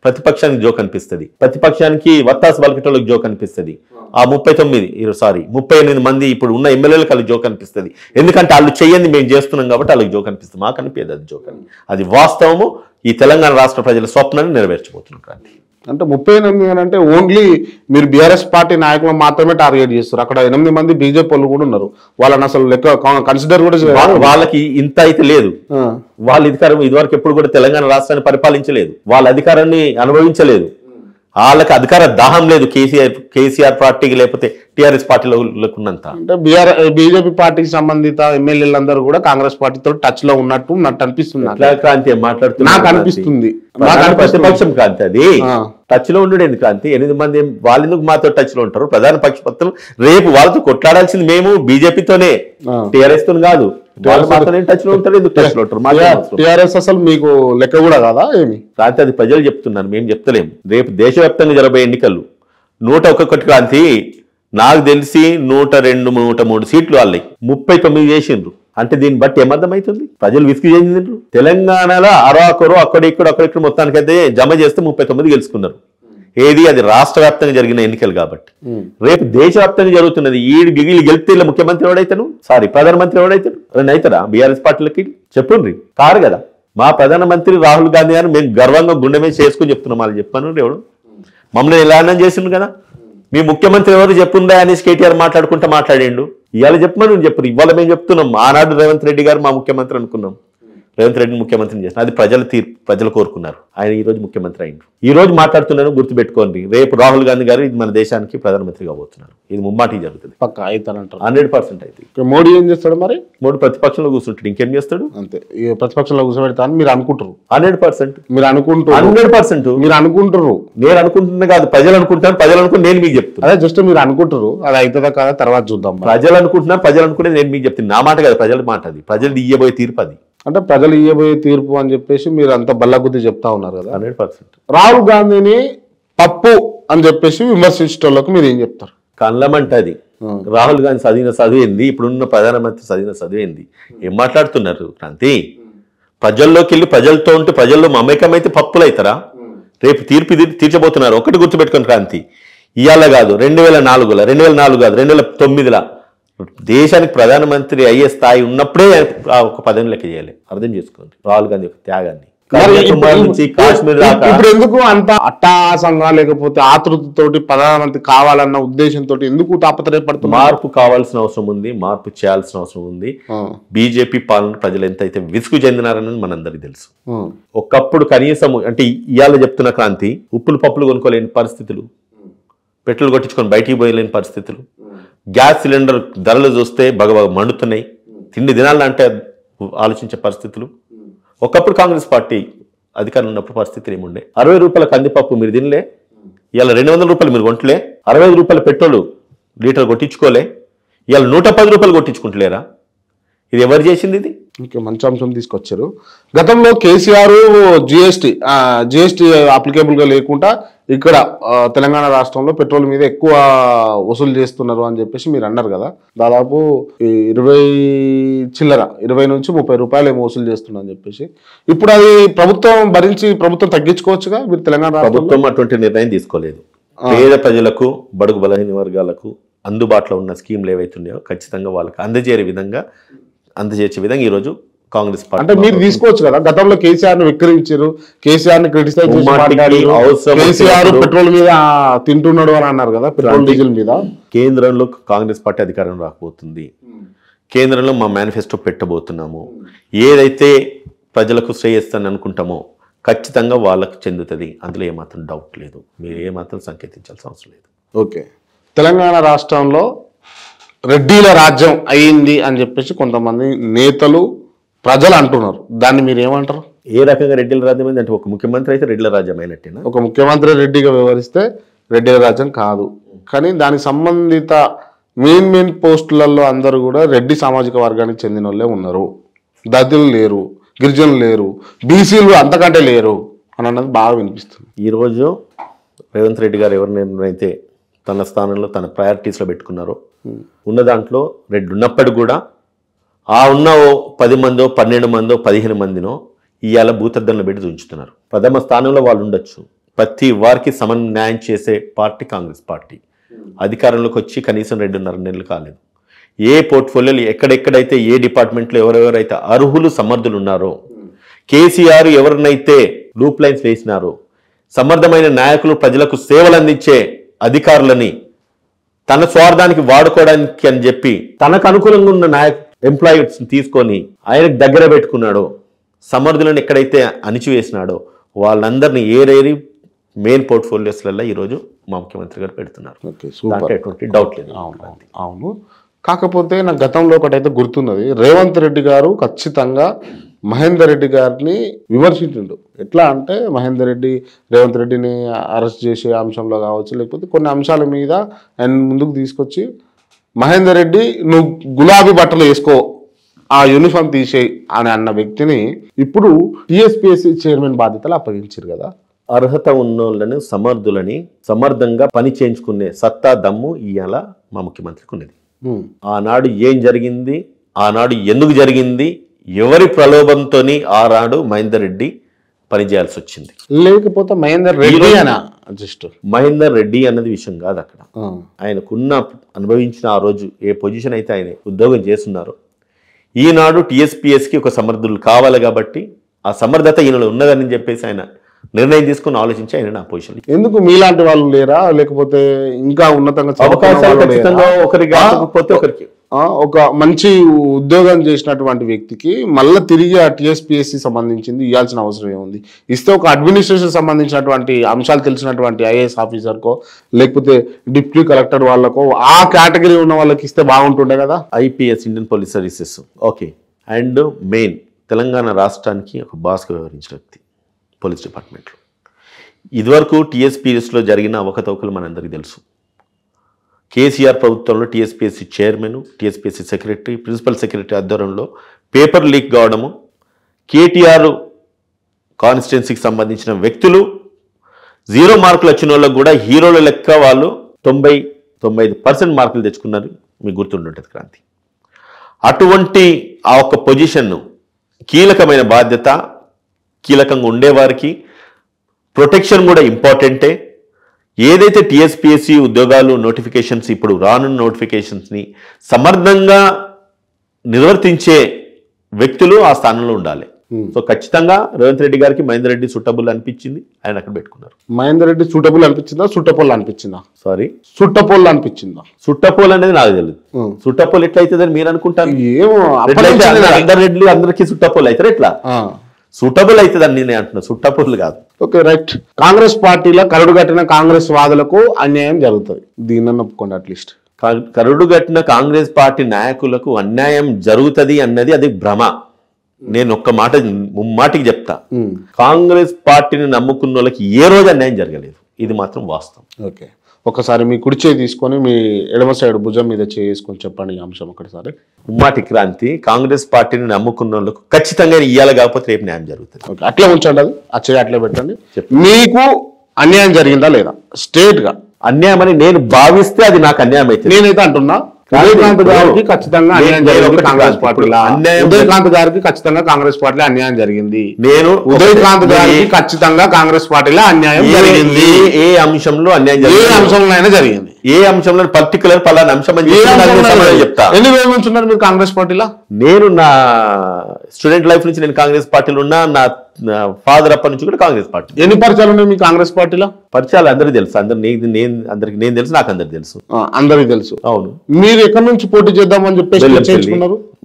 ప్రతిపక్షానికి జోక్ అనిపిస్తుంది. ప్రతిపక్షానికి వత్తాసు బలకటోళ్ళకి జోక్ అనిపిస్తుంది. ఆ 38 మంది ఇప్పుడు ఉన్న ఎమ్మెల్యేలకు వాళ్ళకి జోక్ అనిపిస్తుంది. ఎందుకంటే వాళ్ళు చెయ్యండి మేము చేస్తున్నాం కాబట్టి వాళ్ళకి జోక్ అనిపిస్తుంది. మాకు అనిపించదు అది జోక్ అని. అది వాస్తవము. ఈ తెలంగాణ రాష్ట్ర ప్రజల స్వప్నాన్ని నెరవేర్చబోతున్నారు.
అంటే 38 అని అంటే ఓన్లీ మీరు బీఆర్ఎస్ పార్టీ నాయకులు మాత్రమే టార్గెట్ చేస్తారు. అక్కడ 8 మంది బీజేపీ వాళ్ళు కూడా ఉన్నారు. వాళ్ళని అసలు లెక్క కన్సిడర్ కూడా
వాళ్ళకి ఇంత అయితే లేదు. వాళ్ళ అధికారం ఇదివరకు ఎప్పుడు కూడా తెలంగాణ రాష్ట్రాన్ని పరిపాలించలేదు, వాళ్ళ అధికారాన్ని అనుభవించలేదు. వాళ్ళకి అధికార దాహం లేదు కేసీఆర్ పార్టీకి లేకపోతే టీఆర్ఎస్ పార్టీలో ఉన్నంత.
అంటే బీజేపీ పార్టీకి సంబంధిత ఎమ్మెల్యేలందరూ కూడా కాంగ్రెస్ పార్టీతో టచ్ లో ఉన్నట్టు అనిపిస్తుంది.
క్రాంతి మాట్లాడుతున్నా
నాకు అనిపిస్తుంది.
ప్రతిపక్షం క్రాంతి అది టచ్ లో ఉండడు ఎందుకు క్రాంతి? 8 మంది వాళ్ళు ఎందుకు మాతో టచ్ లో ఉంటారు? ప్రధాన పక్షపత్రం రేపు వాళ్ళతో కొట్లాడాల్సింది మేము బీజేపీతోనే, టీఆర్ఎస్ తో కాదు. టచ్ లో ఉంటారు, ఎందుకు టచ్ లో ఉంటారు?
టీఆర్ఎస్ అసలు మీకు లెక్క కూడా కాదా ఏమి?
క్రాంతి అది ప్రజలు చెప్తున్నారు, మేము చెప్తలేము. రేపు దేశవ్యాప్తంగా జరగబోయే ఎన్నికలు 101 క్రాంతి నాకు తెలిసి 102, 103 సీట్లు వాళ్ళకి 39 చేసిండ్రు. అంటే దీన్ని బట్టి ఏమర్థమవుతుంది? ప్రజలు విసిగి చెందిండ్రు. తెలంగాణలో అరాకొరు అక్కడిక్కడ మొత్తానికైతే జమ చేస్తే 39 గెలుచుకున్నారు. ఏది అది రాష్ట్ర వ్యాప్తంగా జరిగిన ఎన్నికలు కాబట్టి. రేపు దేశవ్యాప్తంగా జరుగుతున్నది. వీళ్ళు గెలిస్తే ఇలా ముఖ్యమంత్రి ఎవడైతాను, ప్రధానమంత్రి ఎవడైతాడు? అవుతారా బీఆర్ఎస్ పార్టీలకి? చెప్పుండ్రి, కారు కదా. మా ప్రధానమంత్రి రాహుల్ గాంధీ గారిని మేము గర్వంగా గుండె మీద చేసుకుని చెప్తున్నాం. వాళ్ళు చెప్పాను ఎవడు మమ్మల్ని ఎలా అన్నా చేసిండు కదా. మీ ముఖ్యమంత్రి ఎవరు చెప్పుందా అనేసి కేటీఆర్ మాట్లాడిండు. ఇవాళ చెప్పమని చెప్పు. ఇవాళ మేము చెప్తున్నాం. ఆనాడు రేవంత్ రెడ్డి గారు మా ముఖ్యమంత్రి అనుకున్నాం. రేవంత్ రెడ్డిని ముఖ్యమంత్రిని చేసిన అది ప్రజల తీర్పు, ప్రజలు కోరుకున్నారు. ఆయన ఈ రోజు ముఖ్యమంత్రి అయిండు. ఈ రోజు మాట్లాడుతున్నాను, గుర్తుపెట్టుకోండి. రేపు రాహుల్ గాంధీ గారు ఇది మన దేశానికి ప్రధానమంత్రి కాబోతున్నారు. ఇది ముమ్మాటికి జరుగుతుంది.
పక్కా అవుతానంటారు.
100% అయితే.
మోడీ ఏం చేస్తాడు మరి?
మోడీ ప్రతిపక్షంలో కూర్చుంటాడు, ఇంకేం చేస్తాడు?
అంతే, ప్రతిపక్షంలో కూర్చోబెడతాను మీరు అనుకుంటారు.
100%
మీరు అనుకుంటారు.
100%
మీరు అనుకుంటారు.
నేను అనుకుంటున్నా కాదు, ప్రజలు అనుకుంటాను. ప్రజలు అనుకుని నేను మీకు చెప్తాను.
అదే జస్ట్ మీరు అనుకుంటారు, అది అవుతుందా కాదా తర్వాత చూద్దాం.
ప్రజలు అనుకుంటున్నారు, ప్రజలు అనుకునే నేను మీకు చెప్తాను. నా మాట కాదు, ప్రజల మాట. అది ప్రజలు ఇయ్యబోయే తీర్పు. అది
అంటే ప్రజలు ఇయ్యబోయే తీర్పు అని చెప్పేసి మీరు అంత బల్లగుద్ది చెప్తా ఉన్నారు కదా.
100%.
రాహుల్ గాంధీని తప్పు అని చెప్పేసి విమర్శించడానికి మీరు ఏం చెప్తారు?
కళ్ళమంటది. రాహుల్ గాంధీ చదివిన చదివింది, ఇప్పుడున్న ప్రధానమంత్రి చదివిన చదివింది. ఏం మాట్లాడుతున్నారు క్రాంతి? ప్రజల్లోకి వెళ్ళి ప్రజలతో ఉంటే ప్రజల్లో మమేకమైతే పప్పులు అవుతారా? రేపు తీర్పు తీర్చబోతున్నారు. ఒకటి గుర్తుపెట్టుకుని క్రాంతి, ఇవాళ కాదు 2004లో, 2004 కాదు 2009లో దేశానికి ప్రధానమంత్రి అయ్యే స్థాయి ఉన్నప్పుడే ఒక పదవి లెక్క చేయాలి. అర్థం చేసుకోండి రాహుల్ గాంధీ యొక్క త్యాగాన్ని.
ఇప్పుడు ఎందుకు అంత అట్టాసంగా లేకపోతే ఆతృతతోటి ప్రధానమంత్రి కావాలన్న ఉద్దేశంతో ఎందుకు తాపత్రయపడుతుంది?
మార్పు కావాల్సిన అవసరం ఉంది, మార్పు చేయాల్సిన అవసరం ఉంది. బీజేపీ పాలన ప్రజలు ఎంతైతే విసుగు చెందినారన్నది మనందరికీ తెలుసు. ఒకప్పుడు కనీసం అంటే ఇవాళ చెప్తున్న క్రాంతి, ఉప్పులు పప్పులు కొనుక్కోలేని పరిస్థితులు, పెట్రోల్ కొట్టించుకొని బయటికి పోయలేని పరిస్థితులు, గ్యాస్ సిలిండర్ ధరలు చూస్తే బగబగ మండుతున్నాయి. తిండి దినాలంటే ఆలోచించే పరిస్థితులు. ఒకప్పుడు కాంగ్రెస్ పార్టీ అధికారంలో ఉన్నప్పుడు పరిస్థితులు ఏముండే? 60 రూపాయల కందిపప్పు మీరు తినలే, ఇవాళ 200 రూపాయలు మీరు కొంటలే. 65 రూపాయల పెట్రోల్ లీటర్ కొట్టించుకోలే, ఇవాళ 110 రూపాయలు కొట్టించుకుంటలేరా? ఇది ఎవరు చేసింది? ఇది
ఇంకా మంచి అంశం తీసుకొచ్చారు. గతంలో కేసీఆర్ జిఎస్టీ అప్లికేబుల్ గా లేకుండా ఇక్కడ తెలంగాణ రాష్ట్రంలో పెట్రోల్ మీద ఎక్కువ వసూలు చేస్తున్నారు అని చెప్పేసి మీరు అన్నారు కదా. దాదాపు 20 నుంచి 30 రూపాయలు ఏమో వసూలు చేస్తున్నా అని చెప్పేసి. ఇప్పుడు అది ప్రభుత్వం భరించి ప్రభుత్వం తగ్గించుకోవచ్చుగా? మీరు తెలంగాణ
ప్రభుత్వం అటువంటి నిర్ణయం తీసుకోలేదు. పేద ప్రజలకు, బడుగు బలహీన వర్గాలకు అందుబాటులో ఉన్న స్కీమ్లు ఏవైతున్నాయో ఖచ్చితంగా వాళ్ళకి అందజేసే విధంగా ఈరోజు కాంగ్రెస్ పార్టీ
అంటే మీరు తీసుకోవచ్చు కదా. గతంలో కేసీఆర్ ను విక్రయించారు, కేసీఆర్ ని క్రిటిసైజ్ కేసీఆర్ పెట్రోల్ మీద తింటున్నాడు అని అన్నారు కదా, పెట్రోల్ డీజిల్ మీద.
కేంద్రంలో కాంగ్రెస్ పార్టీ అధికారం రాకపోతుంది. కేంద్రంలో మా మేనిఫెస్టో పెట్టబోతున్నాము. ఏదైతే ప్రజలకు శ్రేయస్సని అనుకుంటామో ఖచ్చితంగా వాళ్ళకు చెందుతుంది. అందులో ఏమాత్రం డౌట్ లేదు. మీరు ఏమాత్రం సంకేతించాల్సిన అవసరం లేదు.
ఓకే, తెలంగాణ రాష్ట్రంలో రెడ్డిల రాజ్యం అయింది అని చెప్పేసి కొంతమంది నేతలు, ప్రజలు అంటున్నారు. దాన్ని మీరు ఏమంటారు?
ఏ రకంగా రెడ్డిల రాజ్యం అయింది అంటే ఒక ముఖ్యమంత్రి అయితే రెడ్డిల రాజ్యం అయినట్టేనా?
ఒక ముఖ్యమంత్రి రెడ్డిగా వ్యవహరిస్తే రెడ్డిల రాజ్యం కాదు. కానీ దానికి సంబంధిత మెయిన్ పోస్టులలో అందరూ కూడా రెడ్డి సామాజిక వర్గానికి చెందిన వాళ్ళే ఉన్నారు. దళితులు లేరు, గిరిజనులు లేరు, బీసీలు అంతకంటే లేరు అని అన్నది బాగా వినిపిస్తుంది.
ఈరోజు రేవంత్ రెడ్డి గారు ఎవరినైతే తన స్థానంలో తన ప్రయారిటీస్లో పెట్టుకున్నారో ఉన్న దాంట్లో రెడ్డి ఉన్నప్పటికి కూడా ఆ ఉన్న 10 మందో 12 మందో 15 మందినో ఇవాళ భూతద్దంలో పెట్టి ఉంచుతున్నారు. ప్రథమ స్థానంలో వాళ్ళు ఉండొచ్చు. ప్రతి వారికి సమన్యాయం చేసే పార్టీ కాంగ్రెస్ పార్టీ. అధికారంలోకి వచ్చి కనీసం 2.5 నెలలు కాలేదు. ఏ పోర్ట్ఫోలియోలు ఎక్కడెక్కడైతే ఏ డిపార్ట్మెంట్లో ఎవరెవరైతే అర్హులు సమర్థులు ఉన్నారో, కేసీఆర్ ఎవరినైతే లూప్ లైన్స్ వేసినారో, సమర్థమైన నాయకులు ప్రజలకు సేవలు అందించే అధికారులని తన స్వార్థానికి వాడుకోవడానికి అని చెప్పి తనకు అనుకూలంగా ఉన్న ఎంప్లాయీస్ తీసుకొని ఆయనకు దగ్గర పెట్టుకున్నాడో, సమర్థులను ఎక్కడైతే అణిచివేసినాడో వాళ్ళందరినీ ఏరేరి మెయిన్ పోర్ట్ఫోలియోస్లలో ఈరోజు మా ముఖ్యమంత్రి గారు పెడుతున్నారు.
Okay, super.
దాంట్లో ఎటువంటి డౌట్ లేదు.
అవును. కాకపోతే నాకు గతంలో ఒకటైతే గుర్తున్నది, రేవంత్ రెడ్డి గారు ఖచ్చితంగా మహేందర్ రెడ్డి గారిని విమర్శించిండు. ఎట్లా అంటే రేవంత్ రెడ్డిని అరెస్ట్ చేసే అంశంలో కావచ్చు, లేకపోతే కొన్ని అంశాల మీద ఆయన ముందుకు తీసుకొచ్చి, మహేందర్ రెడ్డి నువ్వు గులాబీ బట్టలు వేసుకో, ఆ యూనిఫామ్ తీసేయి అని అన్న వ్యక్తిని ఇప్పుడు టీఎస్పీఎస్సీ చైర్మన్ బాధ్యతలు అప్పగించారు కదా.
అర్హత ఉన్నోళ్ళని సమర్థులని సమర్థంగా పని చేయించుకునే సత్తా దమ్ము ఇవాళ మా ముఖ్యమంత్రికి ఉన్నది. ఆనాడు ఏం జరిగింది, ఆనాడు ఎందుకు జరిగింది, ఎవరి ప్రలోభంతో ఆనాడు మహేందర్ రెడ్డి పనిచేయాల్సి వచ్చింది.
లేకపోతే మహేందర్ రెడ్డి
మహేందర్ రెడ్డి అన్నది విషయం కాదు. అక్కడ ఆయనకున్న అనుభవించిన ఆ రోజు ఏ పొజిషన్ అయితే ఆయన ఉద్యోగం చేస్తున్నారో, ఈనాడు టీఎస్పీఎస్కి ఒక సమర్థులు కావాలి కాబట్టి ఆ సమర్థత ఈయనలో ఉన్నదని చెప్పేసి ఆయన నిర్ణయం తీసుకుని ఆలోచించి ఆయన నా పొజిషన్.
ఎందుకు మీలాంటి వాళ్ళు లేరా, లేకపోతే ఇంకా ఉన్నతంగా
అవకాశాలు ఖచ్చితంగా ఒకరికి కాకపోతే ఒకరికి,
ఒక మంచి ఉద్యోగం చేసినటువంటి వ్యక్తికి మళ్ళీ తిరిగి ఆ టీఎస్పీఎస్సీ సంబంధించింది ఇవ్వాల్సిన అవసరం ఏముంది? ఇస్తే ఒక అడ్మినిస్ట్రేషన్ సంబంధించినటువంటి అంశాలు తెలిసినటువంటి ఐఏఎస్ ఆఫీసర్కో లేకపోతే డిప్యూటీ కలెక్టర్ వాళ్ళకో ఆ కేటగిరీ ఉన్న వాళ్ళకి ఇస్తే బాగుంటుండే కదా.
IPS, Indian police services, okay. And main Telangana రాష్ట్రానికి ఒక బాస్గా వ్యవహరించిన వ్యక్తి పోలీస్ డిపార్ట్మెంట్లో. ఇదివరకు టీఎస్పీఎస్లో జరిగిన అవకతవకలు మనందరికీ తెలుసు. కేసీఆర్ ప్రభుత్వంలో TSPSC chairman, TSPSC secretary, principal secretary ఆధ్వర్యంలో పేపర్ లీక్ కావడము, కేటీఆర్ కాన్స్టిట్యున్సీకి సంబంధించిన వ్యక్తులు 0 మార్కులు వచ్చిన వాళ్ళకు కూడా హీరోల లెక్క వాళ్ళు 90-95% మార్కులు తెచ్చుకున్నారు. మీకు గుర్తుంటుంటుంది క్రాంతి. అటువంటి ఆ ఒక్క పొజిషన్ను, కీలకమైన బాధ్యత, కీలకంగా ఉండేవారికి ప్రొటెక్షన్ కూడా ఇంపార్టెంటే. ఏదైతే టీఎస్పీఎస్సీ ఉద్యోగాలు నోటిఫికేషన్స్ ఇప్పుడు రానున్న నోటిఫికేషన్స్ని సమర్థంగా నిర్వర్తించే వ్యక్తులు ఆ స్థానంలో ఉండాలి. సో ఖచ్చితంగా రేవంత్ రెడ్డి గారికి మహేందర్ రెడ్డి సూటబుల్ అనిపించింది, ఆయన అక్కడ పెట్టుకున్నారు.
మహేందర్ రెడ్డి సూటబుల్ అనిపించిందా, సుట్టపోల్ అనిపించిందా?
సుట్టపోల్
అనిపించిందా?
సుట్టపోల్ అనేది నాకు తెలియదు. సుట్టపోల్ ఎట్లయితుందని మీరు అనుకుంటారు?
ఏమో
అందరు రెడ్లు అందరికీ సుట్టపోల్ అవుతారు, ఎట్లా సూటబుల్ అవుతుందని నేను అంటున్నా, సుట్టపోల్ కాదు.
Okay, right. కాంగ్రెస్ పార్టీలో కరడు కట్టిన కాంగ్రెస్ వాదులకు అన్యాయం జరుగుతుంది, దీన్ని ఒప్పుకోండి. అట్లీస్ట్
కరడు కట్టిన కాంగ్రెస్ పార్టీ నాయకులకు అన్యాయం జరుగుతుంది అన్నది అది భ్రమ. నేను ఒక్క మాట ముమ్మాటికి చెప్తా, కాంగ్రెస్ పార్టీని నమ్ముకున్న వాళ్ళకి ఏ రోజు అన్యాయం జరగలేదు, ఇది మాత్రం వాస్తవం.
ఓకే, ఒకసారి మీ కుడి చేయి తీసుకొని మీ ఎడమ సైడ్ భుజం మీద చేసుకొని చెప్పండి ఈ అంశం ఒకటిసారి.
ఉమ్మాటి క్రాంతి, కాంగ్రెస్ పార్టీని నమ్ముకున్న వాళ్ళకు ఖచ్చితంగా ఇయ్యాలి, కాకపోతే రేపు న్యాయం జరుగుతుంది.
ఓకే, అట్లే ఉంచండి, అది ఆ చేయి అట్లే పెట్టండి. మీకు అన్యాయం జరిగిందా లేదా? స్ట్రేట్ గా
అన్యాయం అని నేను భావిస్తే అది నాకు అన్యాయం అయితే,
నేనైతే అంటున్నా ఉదయకాంత్ గారికి ఖచ్చితంగా అన్యాయం జరిగింది కాంగ్రెస్ పార్టీలో. ఉదయకాంత్ గారికి ఖచ్చితంగా కాంగ్రెస్ పార్టీలో అన్యాయం జరిగింది.
నేను
ఉదయకాంత్ గారికి ఖచ్చితంగా కాంగ్రెస్ పార్టీలో అన్యాయం జరిగింది.
ఏ అంశంలో అన్యాయం
జరిగింది? ఏ అంశంలో అయినా జరిగింది.
ఏ అంశంలో పర్టికులర్ పలానా అంశం అని చెప్తా.
ఎన్ని వేల నుంచి ఉన్నారు మీరు కాంగ్రెస్ పార్టీలో?
నేను నా స్టూడెంట్ లైఫ్ నుంచి నేను కాంగ్రెస్ పార్టీలో ఉన్నా, నా ఫాదర్ అప్పటి నుంచి కూడా కాంగ్రెస్ పార్టీ.
ఎన్ని పరిచయాలు ఉన్నాయి మీ కాంగ్రెస్ పార్టీలో?
పరిచయాలు అందరికీ తెలుసు, అందరికి నేను తెలుసు, నాకు అందరికి తెలుసు,
అందరికి తెలుసు.
అవును.
మీరు ఎక్కడి నుంచి పోటీ చేద్దామని చెప్పేసి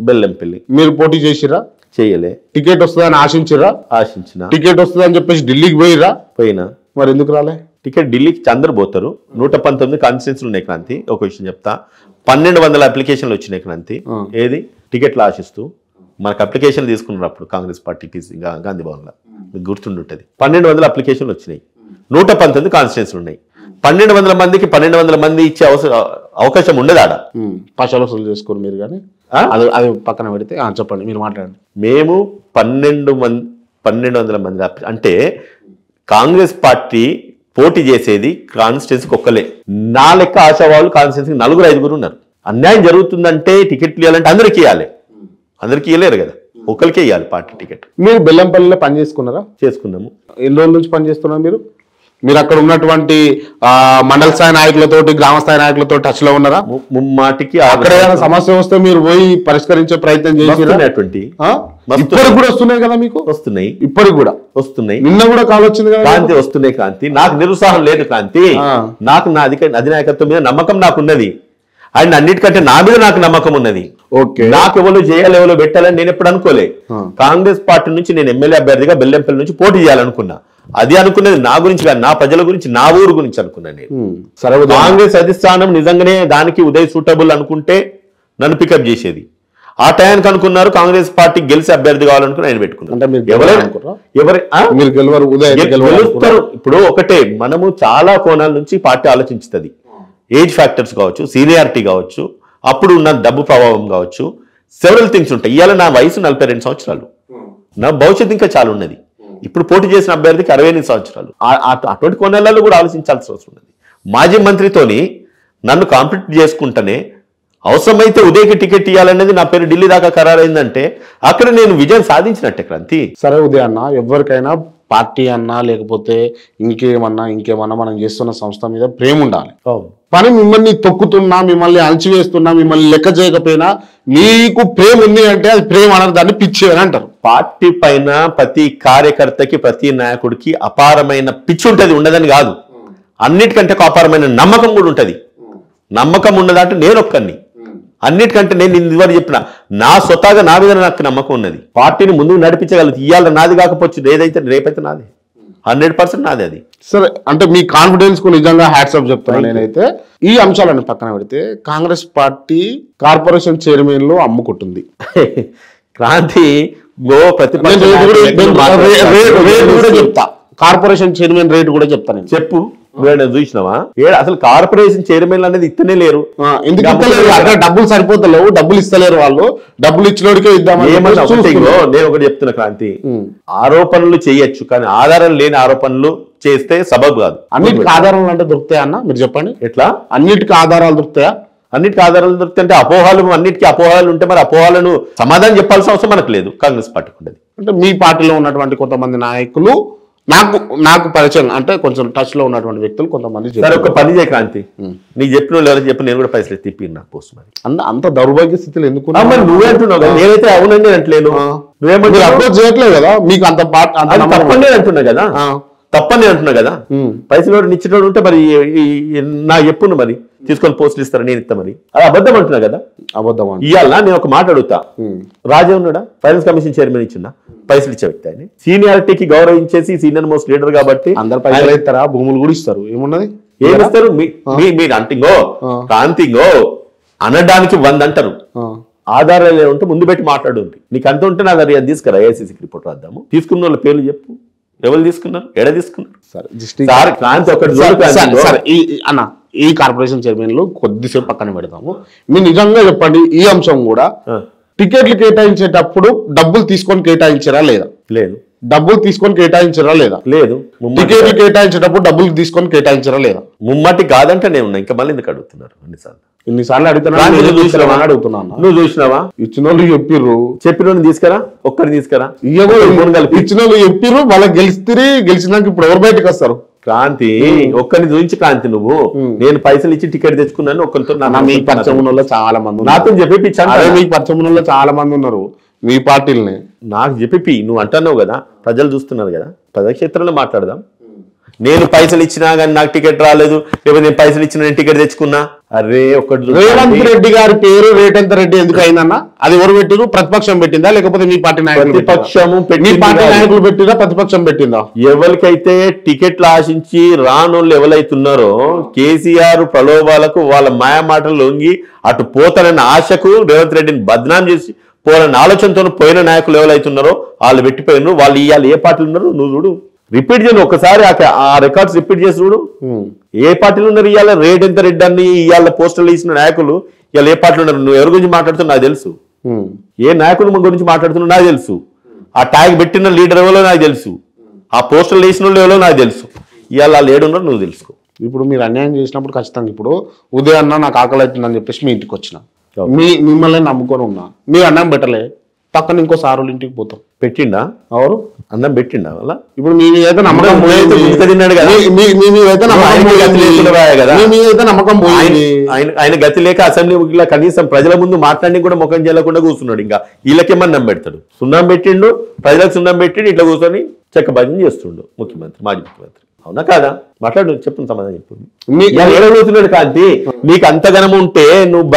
బెల్లంపల్లి.
మీరు పోటీ చేసిరా?
చేయలే.
టికెట్ వస్తుందని ఆశించిరా?
ఆశించిన.
టికెట్ వస్తుందని చెప్పేసి ఢిల్లీకి పోయినా? మరి ఎందుకు రాలే?
టికెట్ ఢిల్లీకి అందరు పోతారు. 119 కాన్స్టిట్యున్సీలు ఉన్నాయి క్రాంతి. ఒక విషయం చెప్తా, 1200 అప్లికేషన్లు వచ్చినాయి క్రాంతి. ఏది టికెట్లు ఆశిస్తూ మనకు అప్లికేషన్ తీసుకున్నారు అప్పుడు కాంగ్రెస్ పార్టీ గాంధీ భవన్లో, మీకు గుర్తుండుంటుంది. 1200 అప్లికేషన్లు వచ్చినాయి, 119 కాన్స్టిట్యున్సీలు ఉన్నాయి. 1200 మందికి 1200 మంది ఇచ్చే అవకాశం ఉండదు ఆడ.
పైసలు వసూలు చేసుకోరు మీరు, కానీ అది పక్కన పెడితే చెప్పండి, మీరు మాట్లాడండి.
మేము 1200 మంది అంటే కాంగ్రెస్ పార్టీ పోటీ చేసేది కాన్స్టిట్యున్సీకి ఒక్కలే. నా లెక్క ఆశావాళ్ళు కాన్స్టిట్యున్సీకి 4-5 ఉన్నారు. అన్యాయం జరుగుతుందంటే టికెట్లు ఇవ్వాలంటే అందరికీ ఇవ్వాలి, అందరికీ ఇవ్వలేరు కదా, ఒకరికే ఇవ్వాలి పార్టీ టికెట్.
మీరు బెల్లంపల్లిలో పని చేసుకున్నారా?
చేసుకున్నాము.
ఎన్ని రోజుల నుంచి పని చేస్తున్నారు మీరు? మీరు అక్కడ ఉన్నటువంటి మండల స్థాయి నాయకులతోటి, గ్రామ స్థాయి నాయకులతో టచ్ లో ఉన్నారా?
ముమ్మాటికి.
అక్కడ ఏదైనా సమస్య వస్తే మీరు పోయి పరిష్కరించే ప్రయత్నం చేసినటువంటి ఇప్పటికి కూడా వస్తున్నాయి కదా మీకు?
వస్తున్నాయి,
ఇప్పటికి కూడా
వస్తున్నాయి.
నిన్న కూడా కాల్ వచ్చింది కదా
కాంతి, వస్తున్నాయి కాంతి. నాకు నిరుత్సాహం లేదు కాంతి, నాకు నా అధినాయకత్వం మీద నమ్మకం నాకున్నది, అండ్ అన్నిటికంటే నా మీద నాకు నమ్మకం ఉన్నది.
ఓకే,
నాకు ఎవరు చేయాలి, ఎవరు పెట్టాలని నేను ఎప్పుడు అనుకోలే. కాంగ్రెస్ పార్టీ నుంచి నేను ఎమ్మెల్యే అభ్యర్థిగా బెల్లంపల్లి నుంచి పోటీ చేయాలనుకున్నా. అది అనుకునేది నా గురించి కాదు, నా ప్రజల గురించి, నా ఊరు గురించి అనుకున్నాను నేను.
సరే
కాంగ్రెస్ అధిష్టానం నిజంగానే దానికి ఉదయ్ సూటబుల్ అనుకుంటే నన్ను పికప్ చేసేది. ఆ టైంకి అనుకున్నారు కాంగ్రెస్ పార్టీ గెలిచి అభ్యర్థి కావాలనుకుని ఆయన పెట్టుకున్నారు.
అంటే మీరు
గెలుస్తారు. ఇప్పుడు ఒకటే, మనము చాలా కోణాల నుంచి పార్టీ ఆలోచించుతుంది. ఏజ్ ఫ్యాక్టర్స్ కావచ్చు, సీనియారిటీ కావచ్చు, అప్పుడు ఉన్న డబ్బు ప్రభావం కావచ్చు, సెవెరల్ థింగ్స్ ఉంటాయి. ఇవాళ నా వయసు 42 సంవత్సరాలు, నా భవిష్యత్తు ఇంకా చాలా ఉన్నది. ఇప్పుడు పోటీ చేసిన అభ్యర్థికి 68 సంవత్సరాలు. అటువంటి కోణాలలో కూడా ఆలోచించాల్సిన అవసరం ఉన్నది. మాజీ మంత్రితోని నన్ను కాంపిట్ చేసుకుంటేనే అవసరమైతే ఉదయకి టికెట్ ఇవ్వాలనేది నా పేరు ఢిల్లీ దాకా ఖరారైందంటే అక్కడ నేను విజయం సాధించినట్టే క్రాంతి.
సరే ఉదయ్ అన్న, ఎవరికైనా పార్టీ అన్నా లేకపోతే ఇంకేమన్నా మనం చేస్తున్న సంస్థ మీద ప్రేమ ఉండాలి. కానీ మిమ్మల్ని తొక్కుతున్నా, మిమ్మల్ని అణచివేస్తున్నా, మిమ్మల్ని లెక్క చేయకపోయినా మీకు ప్రేమ ఉంది అంటే అది ప్రేమ అనరు, దాన్ని పిచ్చి అని అంటారు.
పార్టీ పైన ప్రతి కార్యకర్తకి, ప్రతి నాయకుడికి అపారమైన పిచ్చి ఉంటుంది, ఉండదని కాదు. అన్నిటికంటే ఒక అపారమైన నమ్మకం కూడా ఉంటుంది. నమ్మకం ఉన్నదంటే నేను ఒక్కడిని, అన్నిటికంటే నేను ఇదివరకు చెప్పిన నా స్వతహాగా నా మీద నాకు నమ్మకం ఉన్నది. పార్టీని ముందుకు నడిపించగలుగుతుంది. ఇవాళ నాది కాకపోవచ్చు, ఏదైతే రేపైతే నాది, 100% నాది అది.
సరే, అంటే మీ కాన్ఫిడెన్స్ కు నిజంగా హ్యాట్సాప్ చెప్తాను. నేనైతే ఈ అంశాలను పక్కన పెడితే కాంగ్రెస్ పార్టీ కార్పొరేషన్ చైర్మన్లు అమ్ముకుంటుంది.
క్రాంతి
చెప్తా, కార్పొరేషన్ చైర్మన్ రేటు కూడా చెప్తాను.
చెప్పు, చూసినావా? అసలు కార్పొరేషన్ చైర్మన్ అనేది ఇస్తనే లేరు.
ఎందుకు ఇస్తలేరు? అక్కడ డబ్బులు సరిపోతలేవు, డబ్బులు ఇస్తలేరు వాళ్ళు. డబ్బులు ఇచ్చినోడికే ఇద్దామని.
నేను ఒకటి చెప్తున్నా క్రాంతి, ఆరోపణలు చేయొచ్చు కానీ ఆధారం లేని ఆరోపణలు చేస్తే సబబు కాదు.
అన్నిటికి ఆధారాలు అంటే దొరుకుతాయా అన్న? మీరు చెప్పండి.
ఎట్లా
అన్నిటికీ ఆధారాలు దొరుకుతాయా?
అన్నిటికీ ఆధారాలు దొరుకుతాయి అంటే అపోహాలు, అన్నిటికీ అపోహాలు ఉంటే మరి అపోహాలను సమాధానం చెప్పాల్సిన అవసరం మనకు లేదు. కాంగ్రెస్ పార్టీకి ఉండదు.
అంటే మీ పార్టీలో ఉన్నటువంటి కొంతమంది నాయకులు నాకు పరిచయం, అంటే కొంచెం టచ్ లో ఉన్నటువంటి వ్యక్తులు కొంతమంది.
సరే, ఒక పని చేయ క్రాంతి, నీకు చెప్పిన వాళ్ళు ఎవరైనా చెప్పి నేను కూడా పైసలు తిప్పి నాకు పోస్ట్. మరి
అంత దౌర్భాగ్య స్థితిలో ఎందుకు
నువ్వే అంటున్నావు కదా? నేనైతే అవునండి అంటలేను. నువ్వేమో
అప్రోచ్ చేయట్లేదు కదా, మీకు అంత
తప్పని అంటున్నా కదా, తప్పని అంటున్నా కదా. పైసలు ఇచ్చినోడు ఉంటే మరి నాకు చెప్పును, మరి తీసుకొని పోస్టులు ఇస్తారా, నేను ఇస్తా. మరి అది అబద్ధం అంటున్నా కదా.
అబద్ధం
ఇవాళ నేను ఒక మాట అడుగుతా, రాజా ఉన్నాడా? ఫైనాన్స్ కమిషన్ చైర్మన్ ఇచ్చిందా? పైసలు ఇచ్చే వ్యక్తి ఆయన. సీనియారిటీకి గౌరవించేసి సీనియర్ మోస్ట్ లీడర్ కాబట్టి
అందరు పైసలు ఇస్తారా? భూములు కూడా ఇస్తారు. ఏమున్నది?
ఏమిస్తారు? మీరు అంటింగో క్రాంతింగో అనడానికి 100 అంటారు. ఆధారాలు ఉంటే ముందు పెట్టి మాట్లాడు. నీకు అంత ఉంటే నా దగ్గర తీసుకురా, ఏఐసీసీ రిపోర్ట్ రాద్దాము. తీసుకున్న వాళ్ళ పేర్లు చెప్పు, ఎవరు తీసుకున్నారు, ఎడ తీసుకున్నారు.
అన్న, ఈ కార్పొరేషన్ చైర్మన్లు కొద్దిసేపు పక్కన పెడతాము. మీరు నిజంగా చెప్పండి, ఈ అంశం కూడా టికెట్లు కేటాయించేటప్పుడు డబ్బులు తీసుకొని కేటాయించారా లేదా?
లేదు.
డబ్బులు తీసుకొని కేటాయించారా లేదా?
లేదు.
టికెట్లు కేటాయించేటప్పుడు డబ్బులు తీసుకొని కేటాయించారా లేదా?
ముమ్మటి కాదంటే నేను ఉన్నా, ఇంకా మళ్ళీ ఎందుకు అడుగుతున్నారు?
ఇన్నిసార్లు అడుగుతున్నా, అడుగుతున్నాను.
నువ్వు చూసినావా?
ఇచ్చిన వాళ్ళు చెప్పిర్రు,
చెప్పిన వాళ్ళు తీసుకురా, ఒక్కరిని తీసుకురా.
ఇచ్చిన వాళ్ళు చెప్పిర్రు, వాళ్ళకి గెలిచినాక ఇప్పుడు ఎవరు బయటకు వస్తారు?
క్రాంతి, ఒక్కరిని చూపించి క్రాంతి, నువ్వు నేను పైసలు ఇచ్చి టికెట్ తెచ్చుకున్నాను ఒక్కరితో.
మీకు పరిచయం చాలా మంది
నాతో చెప్పిపించాను.
మీకు పరిచయం చాలా మంది ఉన్నారు మీ పార్టీలని.
నాకు చెప్పి నువ్వు అంటున్నావు కదా, ప్రజలు చూస్తున్నారు కదా, ప్రజాక్షేత్రంలో మాట్లాడదాం. నేను పైసలు ఇచ్చినా కానీ నాకు టికెట్ రాలేదు, లేకపోతే నేను పైసలు ఇచ్చిన నేను టికెట్ తెచ్చుకున్నా. అరే, ఒకటి
రేవంత్ రెడ్డి గారి పేరు రేటంత రెడ్డి ఎందుకు అయిందన్న? అది ఎవరు పెట్టిరు? ప్రతిపక్షం పెట్టిందా లేకపోతే మీ పార్టీ నాయకులు?
ప్రతిపక్షము,
మీ పార్టీ నాయకులు పెట్టిరా, ప్రతిపక్షం పెట్టిందా?
ఎవరికైతే టికెట్లు ఆశించి రానోళ్ళు ఎవరైతున్నారో కేసీఆర్ ప్రలోభాలకు వాళ్ళ మాయా మాటలు లొంగి అటు పోతానన్న ఆశకు రేవంత్ రెడ్డిని బద్నాం చేసి పోవాలన్న ఆలోచనతో పోయిన నాయకులు ఎవరైతున్నారో వాళ్ళు పెట్టిపోయినారు. వాళ్ళు ఇవాళ ఏ పార్టీలు ఉన్నారు నువ్వు చూడు, రిపీట్ చేయను ఒకసారి, ఆ రికార్డ్స్ రిపీట్ చేసి చూడు. ఏ పార్టీలు ఉన్నారు ఇవాళ? రేట్ ఎంత రెడ్డి అని ఇవాళ పోస్టర్లు ఇచ్చిన నాయకులు ఇవాళ ఏ పార్టీలు ఉన్నారు? నువ్వు ఎవరి గురించి మాట్లాడుతున్నావు నాకు తెలుసు, ఏ నాయకులు గురించి మాట్లాడుతున్నావు నాకు తెలుసు, ఆ ట్యాగ్ పెట్టిన లీడర్ ఎవరో నాకు తెలుసు, ఆ పోస్టర్లు వేసిన వాళ్ళు ఎవరో నాకు తెలుసు. ఇవాళ వాళ్ళు ఏడున్నారు నువ్వు తెలుసుకో.
ఇప్పుడు మీరు అన్యాయం చేసినప్పుడు ఖచ్చితంగా ఇప్పుడు ఉదయాన్న నాకు ఆకలి అవుతుందని చెప్పేసి మీ ఇంటికి వచ్చిన, మిమ్మల్ని నమ్ముకొని ఉన్నా, మీరు అన్నం పెట్టలే, పక్కన ఇంకో సారుల ఇంటికి పోతాం.
పెట్టిండా? ఎవరు అన్నం పెట్టిండా? వల్ల ఇప్పుడు
మీ మీద నమ్మకం
తిన్నాడు కదా,
నమ్మకం పోయింది.
ఆయన గతి లేక అసెంబ్లీ కనీసం ప్రజల ముందు మాట్లాడి కూడా ముఖం చేయకుండా కూర్చున్నాడు. ఇంకా వీళ్ళకేమన్నా అన్నం పెడతాడు? సున్నం పెట్టిండు, ప్రజలకు సున్నం పెట్టిండు, ఇట్లా కూర్చొని చెక్క భజన చేస్తుండు ముఖ్యమంత్రి, మాజీ ముఖ్యమంత్రి. అవునా కాదా? మాట్లాడు, చెప్పు, సమాధానం చెప్పు. ఏడవుతున్నాడు కాంతి, నీకు అంతగనం ఉంటే నువ్వు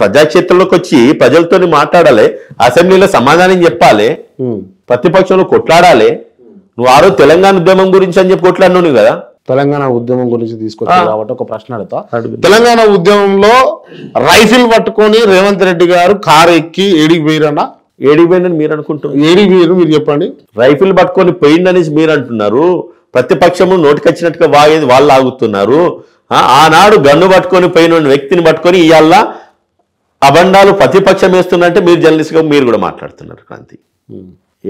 ప్రజాక్షేత్రంలోకి వచ్చి ప్రజలతో మాట్లాడాలి, అసెంబ్లీలో సమాధానం చెప్పాలి, ప్రతిపక్షంలో కొట్లాడాలి, నువ్వు ఆ రోజు తెలంగాణ ఉద్యమం గురించి అని చెప్పి కొట్లాడినావు కదా.
తెలంగాణ ఉద్యమం గురించి తీసుకొచ్చారు కాబట్టి ఒక ప్రశ్న అడుగుతా. తెలంగాణ ఉద్యమంలో రైఫిల్ పట్టుకొని రేవంత్ రెడ్డి గారు కారు ఎక్కి ఏడికి పోయిరన్నా?
ఏడికి పోయిందని మీరు అనుకుంటున్నారు.
ఏడికి పోయారు మీరు చెప్పండి.
రైఫిల్ పట్టుకొని పోయిందనేసి మీరు అంటున్నారు. ప్రతిపక్షము నోటికొచ్చినట్టుగా వాగేది వాళ్ళు ఆగుతున్నారు. ఆనాడు గన్ను పట్టుకొని పోయిన వ్యక్తిని పట్టుకొని ఇవాళ అబండాలు ప్రతిపక్షం వేస్తున్నట్టే మీరు జర్నలిస్ట్గా మీరు కూడా మాట్లాడుతున్నారు. క్రాంతి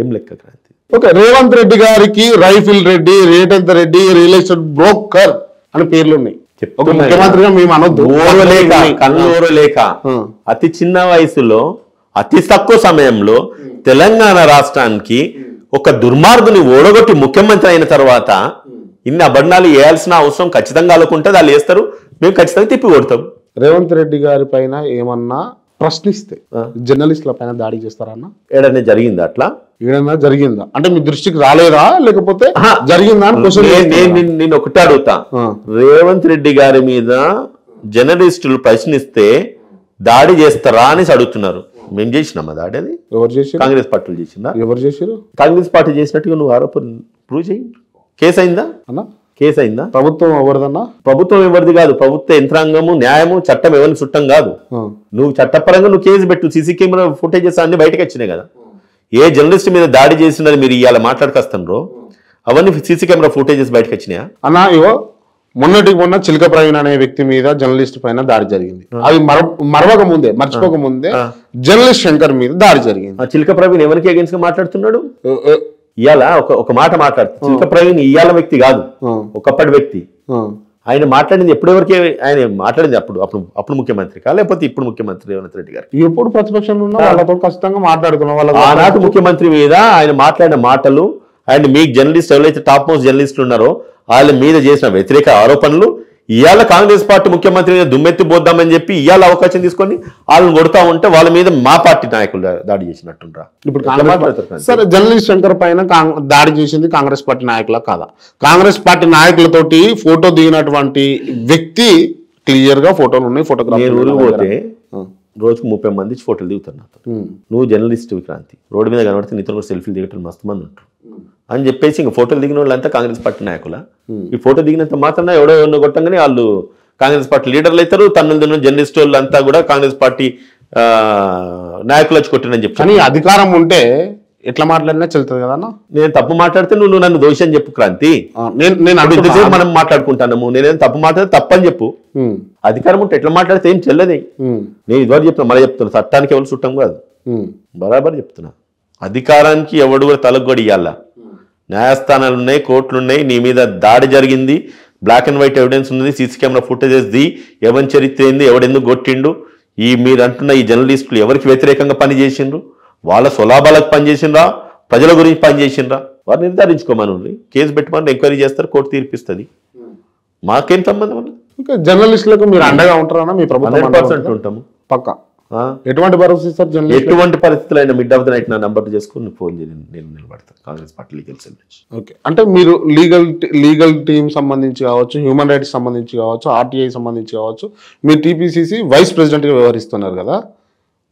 ఏం లెక్క క్రాంతి?
ఓకే, రేవంత్ రెడ్డి గారికి రైఫిల్ రెడ్డి, రేటంత రెడ్డి, రియల్ ఎస్టేట్ బ్రోకర్ అని పేర్లు ఉన్నాయి. ముఖ్యమంత్రిగా మేము అనొద్దు.
కన్నూరు లేక అతి చిన్న వయసులో అతి తక్కువ సమయంలో తెలంగాణ రాష్ట్రానికి ఒక దుర్మార్గుని ఓడగొట్టి ముఖ్యమంత్రి అయిన తర్వాత ఇన్ని అబండాలు వేయాల్సిన అవసరం ఖచ్చితంగా అనుకుంటే వాళ్ళు వేస్తారు. మేము ఖచ్చితంగా తిప్పి కొడతాం.
రేవంత్ రెడ్డి గారి పైన ఏమన్నా ప్రశ్నిస్తే జర్నలిస్టుల పైన దాడి చేస్తారన్న?
ఏడనే జరిగిందా? అట్లా
ఏడన్నా జరిగిందా అంటే మీ దృష్టికి రాలేదా, లేకపోతే జరిగిందా అని క్వశ్చన్
నేను ఒకటే అడుగుతా. రేవంత్ రెడ్డి గారి మీద జర్నలిస్టులు ప్రశ్నిస్తే దాడి చేస్తారా అని అడుగుతున్నారు. మేము చేసినామా దాడి? అది
ఎవరు చేసి?
కాంగ్రెస్ పార్టీలు చేసిందా?
ఎవరు చేసారు?
కాంగ్రెస్ పార్టీ చేసినట్టుగా నువ్వు ఆరోపణ ప్రూవ్ చేయి. కేసు అయిందా
అన్న?
కేసు అయిందా?
ప్రభుత్వం ఎవరిదన్నా?
ప్రభుత్వం ఎవరిది కాదు. ప్రభుత్వ యంత్రాంగము, న్యాయము, చట్టం ఎవరిని చుట్టం కాదు. నువ్వు చట్టపరంగా నువ్వు కేసు పెట్టు. సీసీ కెమెరా ఫుటేజెస్ అన్ని బయటకు వచ్చినాయి కదా. ఏ జర్నలిస్ట్ మీద దాడి చేసినది మీరు ఇవాళ మాట్లాడుకొస్తారో అవన్నీ సీసీ కెమెరా ఫుటేజెస్ బయటకు వచ్చినాయా
అన్నా? ఇవో మొన్నటికి మొన్న చిలక ప్రవీణ్ అనే వ్యక్తి మీద జర్నలిస్ట్ పైన దాడి జరిగింది. అది మర్చిపోక ముందే జర్నలిస్ట్ శంకర్ మీద దాడి జరిగింది.
చిలక ప్రవీణ్ ఎవరికి అగేన్స్ట్ గా మాట్లాడుతున్నాడు? ఇవాళ ఒక మాట మాట్లాడుతుంది. చిలక ప్రవీణ్ ఇవాళ వ్యక్తి కాదు, ఒకప్పటి వ్యక్తి. ఆయన మాట్లాడింది ఎప్పుడెవరికి? ఆయన మాట్లాడింది అప్పుడు ముఖ్యమంత్రి కా, లేకపోతే ఇప్పుడు ముఖ్యమంత్రి రేవంత్ రెడ్డి గారు
ఎప్పుడు ప్రతిపక్షంలో ఉన్నా వాళ్ళతో ఖచ్చితంగా మాట్లాడుతున్నా. వాళ్ళ
ఆనాటి ముఖ్యమంత్రి మీద ఆయన మాట్లాడిన మాటలు, ఆయన మీకు జర్నలిస్ట్ ఎవరైతే టాప్ మోస్ట్ జర్నలిస్టులు ఉన్నారో వాళ్ళ మీద చేసిన వ్యతిరేక ఆరోపణలు, ఇవాళ కాంగ్రెస్ పార్టీ ముఖ్యమంత్రి మీద దుమ్మెత్తి పోద్దామని చెప్పి ఇవాళ అవకాశం తీసుకొని వాళ్ళని కొడతా ఉంటే వాళ్ళ మీద మా పార్టీ నాయకులు దాడి చేసినట్టుండ్రా.
ఇప్పుడు సరే, జర్నలిస్ట్ శంకర్ పైన దాడి చేసింది కాంగ్రెస్ పార్టీ నాయకుల కాదా? కాంగ్రెస్ పార్టీ నాయకులతోటి ఫోటో దిగినటువంటి వ్యక్తి క్లియర్ గా ఫోటోలు ఉన్నాయి.
ఫోటోగ్రాఫర్ పోతే రోజుకు 30 మంది ఫోటోలు దిగుతారు నాతో. నువ్వు జర్నలిస్ట్ క్రాంతి, రోడ్డు మీద కనబడితే నీతో కూడా సెల్ఫీలు దిగటం మస్తు మంది ఉంటారు అని చెప్పేసి ఇంక ఫోటోలు దిగిన వాళ్ళంతా కాంగ్రెస్ పార్టీ నాయకుల. ఈ ఫోటో దిగినంత మాత్రం ఎవడో కొట్టంగానే వాళ్ళు కాంగ్రెస్ పార్టీ లీడర్లు అవుతారు. తన జర్నలిస్ట్ వాళ్ళు అంతా కూడా కాంగ్రెస్ పార్టీ నాయకులు వచ్చి కొట్టినని చెప్పి.
కానీ అధికారం ఉంటే ఎట్లా మాట్లాడినా చెల్తుంది కదా.
నేను తప్పు మాట్లాడితే నువ్వు నన్ను దోషి అని చెప్పు క్రాంతి. నేను మనం మాట్లాడుకుంటాము. నేనేం తప్పు మాట్లాడితే తప్పని చెప్పు. అధికారం ఉంటే ఎట్లా మాట్లాడితే ఏం చెల్లది. నేను ఇదివరకు చెప్తున్నా, మళ్ళీ చెప్తున్నా, చట్టానికి ఎవరు చుట్టం కాదు, బరాబర్ చెప్తున్నా. అధికారానికి ఎవడు కూడా తలగొడి ఇవ్వాల. న్యాయస్థానాలు ఉన్నాయి, కోర్టులు ఉన్నాయి. నీ మీద దాడి జరిగింది, బ్లాక్ అండ్ వైట్ ఎవిడెన్స్ ఉంది, సీసీ కెమెరా ఫుటేజెస్ ది, ఎవరి చరిత్ర ఏంది, ఎవడెందుకు కొట్టిండు, ఈ మీరు అంటున్న ఈ జర్నలిస్టులు ఎవరికి వ్యతిరేకంగా పనిచేసిండ్రు, వాళ్ళ స్వలాభాలకు పనిచేసిండ్రా, ప్రజల గురించి పనిచేసిండ్రా, వారు నిర్ధారించుకోమని కేసు పెట్టమని ఎంక్వైరీ చేస్తారు, కోర్టు తీర్పిస్తుంది. మాకేం సంబంధం అన్న?
ఇంకా జర్నలిస్టులకు మీరు అండగా ఉంటారన్నా? మీ ప్రభుత్వం
100% ఉంటాము పక్కా.
ఎటువంటి భరోసా ఇస్తారు?
ఎటువంటి పరిస్థితులు అయినా మిడ్ ఆఫ్ ద నైట్ నా నంబర్ చేసుకుని ఫోన్ చేయండి, నేను నిలబడతాను కాంగ్రెస్ పార్టీ లీగల్ సెల్ నుంచి.
ఓకే, అంటే మీరు లీగల్ టీం సంబంధించి కావచ్చు, హ్యూమన్ రైట్స్ సంబంధించి కావచ్చు, ఆర్టీఐ సంబంధించి కావచ్చు, మీరు టీపీసీసీ వైస్ ప్రెసిడెంట్గా వ్యవహరిస్తున్నారు కదా.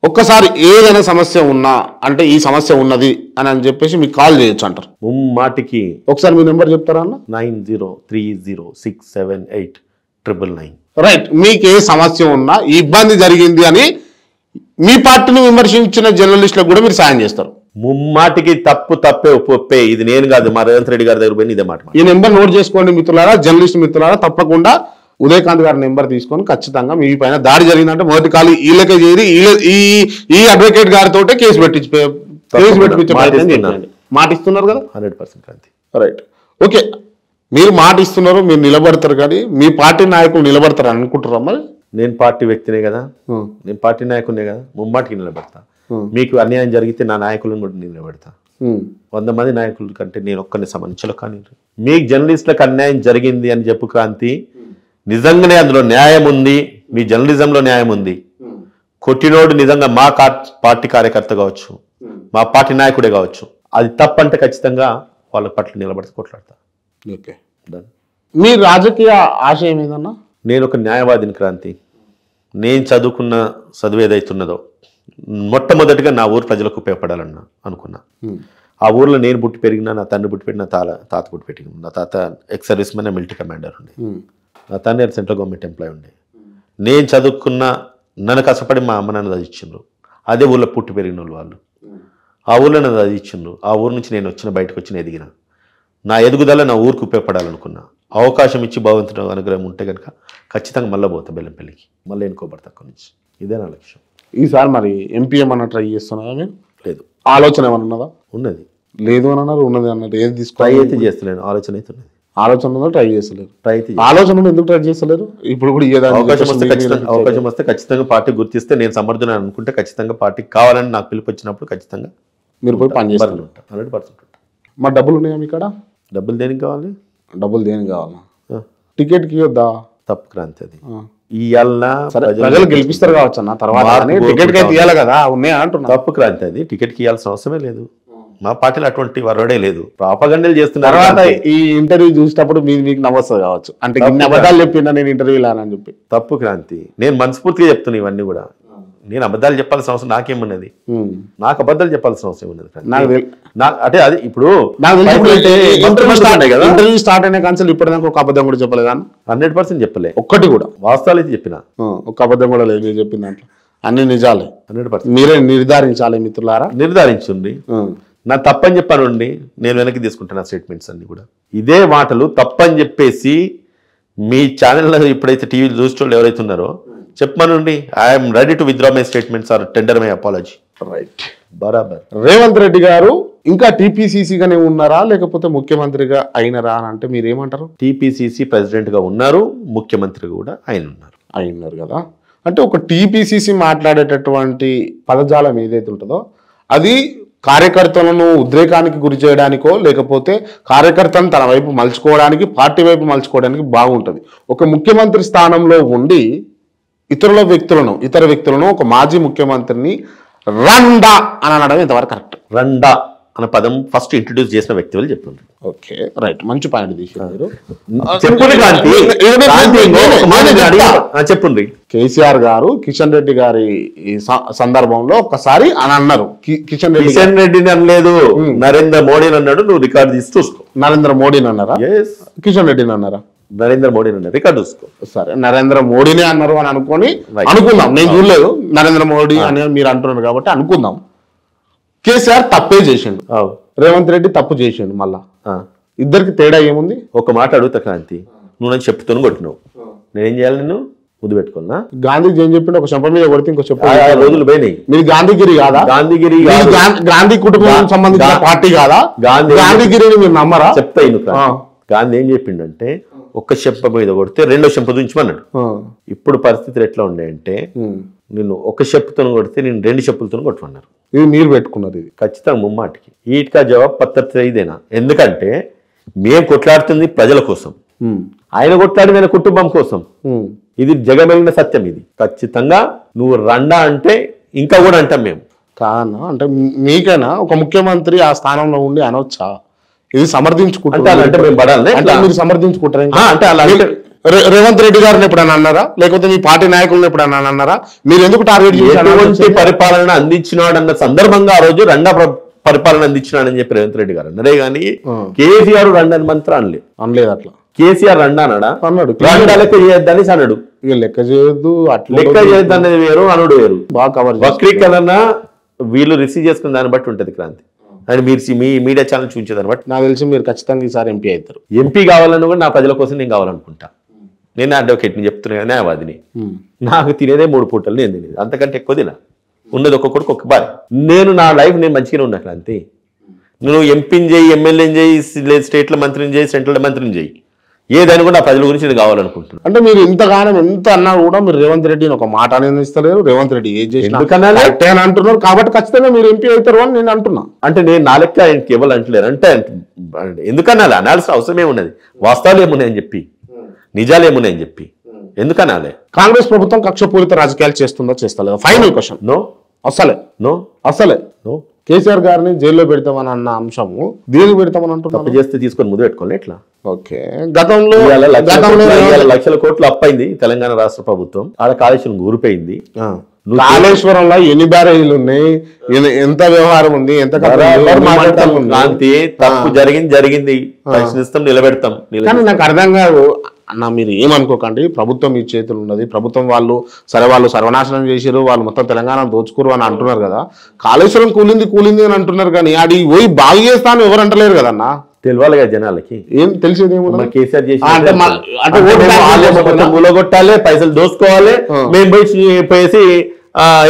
ఒక్కసారి ఏదైనా సమస్య ఉన్నా అంటే ఈ సమస్య ఉన్నది అని చెప్పేసి మీకు కాల్ చేయొచ్చు అంటారు.
మాటికి
ఒకసారి మీ నెంబర్ చెప్తారా అన్న?
9030699999.
రైట్. మీకు ఏ సమస్య ఉన్నా, ఇబ్బంది జరిగింది అని మీ పార్టీని విమర్శించిన జర్నలిస్టులకు కూడా మీరు సాయం చేస్తారు.
ముమ్మాటికి తప్పే ఒప్పే. ఇది నేను కాదు, మా రేవంత్ రెడ్డి గారి దగ్గర పోయి ఇదే మాట.
ఈ నెంబర్ నోట్ చేసుకోండి మిత్రులారా, జర్నలిస్ట్ మిత్రులారా. తప్పకుండా ఉదయకాంత్ గారి నెంబర్ తీసుకొని ఖచ్చితంగా మీ పైన దాడి జరిగిందంటే మొదటి కాలు వీళ్ళకే చేరి ఈ అడ్వకేట్ గారితో కేసు పెట్టించే మాట ఇస్తున్నారు కదా.
100%
రైట్. ఓకే, మీరు మాట ఇస్తున్నారు, మీరు నిలబడతారు. కానీ మీ పార్టీ నాయకులు నిలబడతారు అనుకుంటారా? మరి
నేను పార్టీ వ్యక్తినే కదా, నేను పార్టీ నాయకునే కదా, ముమ్మాటికి నిలబడతా. మీకు అన్యాయం జరిగితే నా నాయకులను కూడా నిలబెడతా. 100 మంది నాయకుల కంటే నేను ఒక్కరిని సంబంధించలో. కానీ మీకు జర్నలిస్టులకు అన్యాయం జరిగింది అని చెప్పు క్రాంతి, నిజంగానే అందులో న్యాయం ఉంది, మీ జర్నలిజంలో న్యాయం ఉంది. కొట్టినోడు నిజంగా మా పార్టీ కార్యకర్త కావచ్చు, మా పార్టీ నాయకుడే కావచ్చు, అది తప్పంటే ఖచ్చితంగా వాళ్ళ పట్ల నిలబడి కొట్లాడతా.
ఓకే, మీ రాజకీయ ఆశయం ఏదన్నా?
నేను ఒక న్యాయవాదిని క్రాంతి. నేను చదువుకున్న చదువు ఏదైతున్నదో మొట్టమొదటిగా నా ఊరు ప్రజలకు ఉపయోగపడాలన్నా అనుకున్నా. ఆ ఊర్లో నేను పుట్టి పెరిగినా, నా తండ్రి పుట్టి పెట్టిన, తాత పుట్టి పెట్టిన. నా తాత ex service man, military commander ఉండే. నా తండ్రి సెంట్రల్ గవర్నమెంట్ ఎంప్లాయ్ ఉండే. నేను చదువుకున్న, నన్ను కష్టపడి మా అమ్మ నాన్న చదివించిండ్రు. అదే ఊళ్ళో పుట్టి పెరిగిన వాళ్ళు. ఆ ఊళ్ళో నన్ను చదివించిండ్రు. ఆ ఊరు నుంచి నేను బయటకు వచ్చిన ఎదిగిన. నా ఎదుగుదల నా ఊరికి ఉపయోగపడాలనుకున్నా. అవకాశం ఇచ్చి భగవంతుడు అనుగ్రహం ఉంటే కనుక ఖచ్చితంగా మళ్ళీ పోతా బెల్లంపల్లికి, మళ్ళీ ఎన్నుకోబడతా అక్కడి నుంచి. ఇదే నా లక్ష్యం.
ఈసారి మరి ఎంపీ ఏమన్నా ట్రై చేస్తున్నారా మీరు?
లేదు.
ఆలోచన ఏమన్నా ఉన్నదా?
ఉన్నది.
లేదు అని అన్నారు, ఉన్నది అన్నారు. ఏది
ట్రై
తీసుకోవాలి?
అయితే చేస్తలేను, ఆలోచన అయితే ఉన్నది.
ఆలోచన ఉందో ట్రై చేస్తలేరు.
ట్రై అయితే
ఆలోచన ఉందో ఎందుకు ట్రై చేస్తలేరు? ఇప్పుడు కూడా
అవకాశం వస్తే ఖచ్చితంగా పార్టీ గుర్తిస్తే, నేను సమర్థన అనుకుంటే ఖచ్చితంగా పార్టీకి కావాలని నాకు పిలుపు వచ్చినప్పుడు ఖచ్చితంగా
మీరు పోయి పని చేస్తారు.
100% ఉంటా.
మా డబ్బులు ఉన్నాయా మీ కాడ?
డబ్బులు దేనికి కావాలి?
డబ్బులు దేనికి కావాలా? టికెట్కి ఇవ్వద్దా?
తప్పు క్రాంతి అది. ఇవాళ
ప్రజలు గెలిపిస్తారు కావచ్చు అన్న, తర్వాత టికెట్కి అయితే ఇవ్వాలి కదా, ఉన్నాయా అంటున్నా.
తప్పు క్రాంతి అది. టికెట్కి ఇవ్వాల్సిన అవసరమే లేదు. మా పార్టీలో అటువంటి వరడే లేదు. ప్రాపగండలు చేస్తున్నారు.
తర్వాత ఈ ఇంటర్వ్యూ చూసేటప్పుడు మీకు నవ్వొస్తుంది కావచ్చు, అంటే ఇన్ని అబద్ధాలు చెప్పిందా నేను ఇంటర్వ్యూలో అని చెప్పి.
తప్పు క్రాంతి. నేను మనస్ఫూర్తిగా చెప్తున్నా ఇవన్నీ కూడా. నేను అబద్ధాలు చెప్పాల్సిన అవసరం నాకేమున్నది? నాకు అబద్ధాలు చెప్పాల్సిన అవసరం ఉన్నది. అంటే అది ఇప్పుడు
ఇంటర్వ్యూ స్టార్ట్ అయిన కాన్సల్ ఇప్పటిదాకా ఒక అబద్ధం కూడా చెప్పలేదు.
100% చెప్పలే.
ఒక్కటి కూడా
వాస్తవాలు అయితే చెప్పిన,
ఒక అబద్ధం కూడా లేదు. మీరు చెప్పిన దాంట్లో అన్ని నిజాలే.
100%
మీరే నిర్ధారించాలి మిత్రులారా.
నిర్ధారించండి. నా తప్పని చెప్పాను, నేను వెనక్కి తీసుకుంటాను ఆ స్టేట్మెంట్స్ అన్ని కూడా. ఇదే మాటలు తప్పని చెప్పేసి మీ ఛానల్లో ఎప్పుడైతే టీవీలు చూసేటోళ్ళు ఎవరైతే ఉన్నారో చెప్పమనండి. I'm ready to withdraw my statements or tender my apology.
Right,
బరాబర్.
రేవంత్ రెడ్డి గారు ఇంకా టీపీసీసీగానే ఉన్నారా లేకపోతే ముఖ్యమంత్రిగా అయినరా అని అంటే మీరు ఏమంటారు?
టీపీసీసీ ప్రెసిడెంట్గా ఉన్నారు, ముఖ్యమంత్రిగా కూడా అయినారు
కదా. అంటే ఒక టీపీసీసీ మాట్లాడేటటువంటి పదజాలం ఏదైతే ఉంటుందో అది కార్యకర్తలను ఉద్రేకానికి గురి చేయడానికో లేకపోతే కార్యకర్తలను తన వైపు మలుచుకోవడానికి, పార్టీ వైపు మలుచుకోవడానికి బాగుంటుంది. ఒక ముఖ్యమంత్రి స్థానంలో ఉండి ఇతర వ్యక్తులను ఒక మాజీ ముఖ్యమంత్రిని రండా అని అనడం ఇంతవరకు కరెక్ట్?
రండా అనే పదం ఫస్ట్ ఇంట్రడ్యూస్ చేసిన వ్యక్తి వాళ్ళు చెప్పండి.
ఓకే, రైట్, మంచి పాయింట్ తీశారు.
చెప్పండి.
కేసీఆర్ గారు కిషన్ రెడ్డి గారి సందర్భంలో ఒక్కసారి అని అన్నారు. కిషన్
రెడ్డిని అనలేదు, నరేంద్ర మోడీని అన్నాడు. నువ్వు రికార్డు తీసి చూసుకో.
నరేంద్ర మోడీని అన్నారా? కిషన్ రెడ్డిని అన్నారా?
నరేంద్ర మోడీని అన్నారు. రికార్డు చూసుకో.
సరే, నరేంద్ర మోడీనే అన్నారు అని అనుకుందాం. నేను చూడలేదు, నరేంద్ర మోడీ అని మీరు అంటున్నారు కాబట్టి అనుకుందాం. కేసీఆర్ తప్పే చేసిండు, రేవంత్ రెడ్డి తప్పు చేసిండు. మళ్ళా ఇద్దరికి తేడా ఏముంది?
ఒక మాట అడుగుతా క్రాంతి, నువ్వు నాకు చెప్తాను కొట్టినావు, నేనేం చేయాలి? నేను ముద్దు పెట్టుకున్నా.
గాంధీజీ ఏం చెప్పిండు? ఒక చెంప మీద కొడితే ఇంకో చెప్ప
రోజులు పోయినాయి.
మీరు గాంధీగిరి కాదా? గాంధీ కుటుంబానికి సంబంధించిన పార్టీ కాదా? గాంధీగిరిని మీరు నమ్మరా?
చెప్తా. గాంధీ ఏం చెప్పిండంటే ఒక్క చెంప మీద కొడితే రెండో చెంప దుంచమన్నాడు. ఇప్పుడు పరిస్థితులు ఎట్లా ఉన్నాయంటే నిన్ను ఒక చెప్పుతో కొడితే నేను రెండు చెప్పులతో కొట్టమన్నారు.
ఇది మీరు పెట్టుకున్నారు. ఇది
ఖచ్చితంగా ముమ్మాటికి ఈట్కా జవాబు పత్తర్ ఇదేనా? ఎందుకంటే మేము కొట్లాడుతుంది ప్రజల కోసం, ఆయన కొట్లాడింది ఆయన కుటుంబం కోసం. ఇది జగమెలిన సత్యం. ఇది ఖచ్చితంగా నువ్వు రండా అంటే ఇంకా కూడా అంటాం మేము.
కాదన్నా, అంటే మీకైనా ఒక ముఖ్యమంత్రి ఆ స్థానంలో ఉండి అనొచ్చా? ఇది సమర్థించుకుంటారు
అంటే మేము పడాలి,
మీరు సమర్థించుకుంటారు
అంటే అలా.
రేవంత్ రెడ్డి గారిని ఎప్పుడైనా అన్నారా? లేకపోతే మీ పార్టీ నాయకులను ఎప్పుడైనా అన్నారా? మీరు ఎందుకు టార్గెట్
ఎటువంటి పరిపాలన అందించినాడు అన్న సందర్భంగా ఆ రోజు రండా పరిపాలన అందించినాడని చెప్పి రేవంత్ రెడ్డి గారు అన్నారే గానీ కేసీఆర్ రండని మంత్రం అనలేదు.
అట్లా
కేసీఆర్ రండా అన్నాడా? అన్నాడు. రండా లెక్క చేయొద్దని అన్నాడు.
ఇక లెక్క చేయొద్దు, అట్లా
లెక్క చేయొద్దు అనేది వేరు, అనుడు వేరు.
బాగా కవర్
వక్రీకరణ వీళ్ళు రిసీవ్ చేసుకున్న దాన్ని బట్టి ఉంటది క్రాంతి. అని మీరు మీ మీడియా ఛానల్ చూసేదాన్ని బట్టి
నాకు తెలిసి మీరు ఖచ్చితంగా ఈసారి ఎంపీ అవుతారు.
ఎంపీ కావాలని కూడా నా ప్రజల కోసం నేను కావాలనుకుంటా. నేను అడ్వకేట్ని చెప్తున్నా, న్యాయవాదిని. నాకు తినేదే 3 పూటలు నేను తినేది, అంతకంటే ఎక్కువ తినా. ఉన్నది ఒక్క కొడుకు ఒక్క బాయ్. నేను నా లైఫ్ నేను మంచిగానే ఉన్నా క్రాంతి. నువ్వు ఎంపీని చేయి, ఎమ్మెల్యేని చేయి, స్టేట్ల మంత్రిని చేయి, సెంట్రల్ మంత్రిని చేయి, ఏదని కూడా నా ప్రజల గురించి నేను కావాలనుకుంటున్నాను.
అంటే మీరు ఇంతగానం ఎంత అన్నా కూడా మీరు రేవంత్ రెడ్డిని ఒక మాట అనేది ఇస్తలేరు. రేవంత్ రెడ్డి ఏం చేసినా అంటున్నారు కాబట్టి ఖచ్చితంగా మీరు ఎంపీ అవుతారు అని నేను అంటున్నా.
అంటే నేను నా లెక్క ఆయనకి ఇవ్వాలి అంటలేరు. అంటే ఎందుకన్నా అనాల్సిన అవసరం ఏమున్నది? వాస్తవాలు ఏమున్నాయని చెప్పి, నిజాలు ఏమున్నాయని చెప్పి ఎందుకనాలే?
కాంగ్రెస్ ప్రభుత్వం కక్షపూరిత రాజకీయాలు చేస్తుందో చేస్తలేదు? Final question.
నో,
అసలే నో. కేసీఆర్ గారిని జైల్లో పెడతామని అన్న అంశము దీనికి పెడతామని అంటున్నారు.
తప్పు చేస్తే తీసుకొని ముందు పెట్టుకోవాలి. ఎట్లా?
ఓకే, గతంలో
లక్షల కోట్లు అప్పైంది తెలంగాణ రాష్ట్ర ప్రభుత్వం. ఆడ కాళేశ్వరం ఊరిపోయింది.
కాళేశ్వరంలో ఎన్ని బ్యారేజీలు ఉన్నాయి, ఎంత వ్యవహారం ఉంది, ఎంత
క్రాంతి తప్పు జరిగింది ప్రశ్నిస్తాం, నిలబెడతాం.
కానీ నాకు అర్థం కాదు అన్న, మీరు ఏమనుకోకండి, ప్రభుత్వం మీ చేతులు ఉన్నది, ప్రభుత్వం వాళ్ళు సర్వనాశనం చేసారు, వాళ్ళు మొత్తం తెలంగాణ దోచుకోరు అని అంటున్నారు కదా. కాళేశ్వరం కూలింది అని అంటున్నారు, కానీ అది పోయి బాగు చేస్తాను ఎవరు అంటలేరు కదన్నా.
తెలియాలి కదా జనాలకి,
ఏం తెలిసేది ఏమన్నా
కేసీఆర్ చేసి మూలగొట్టాలి, పైసలు దోసుకోవాలి, మేము పోయేసి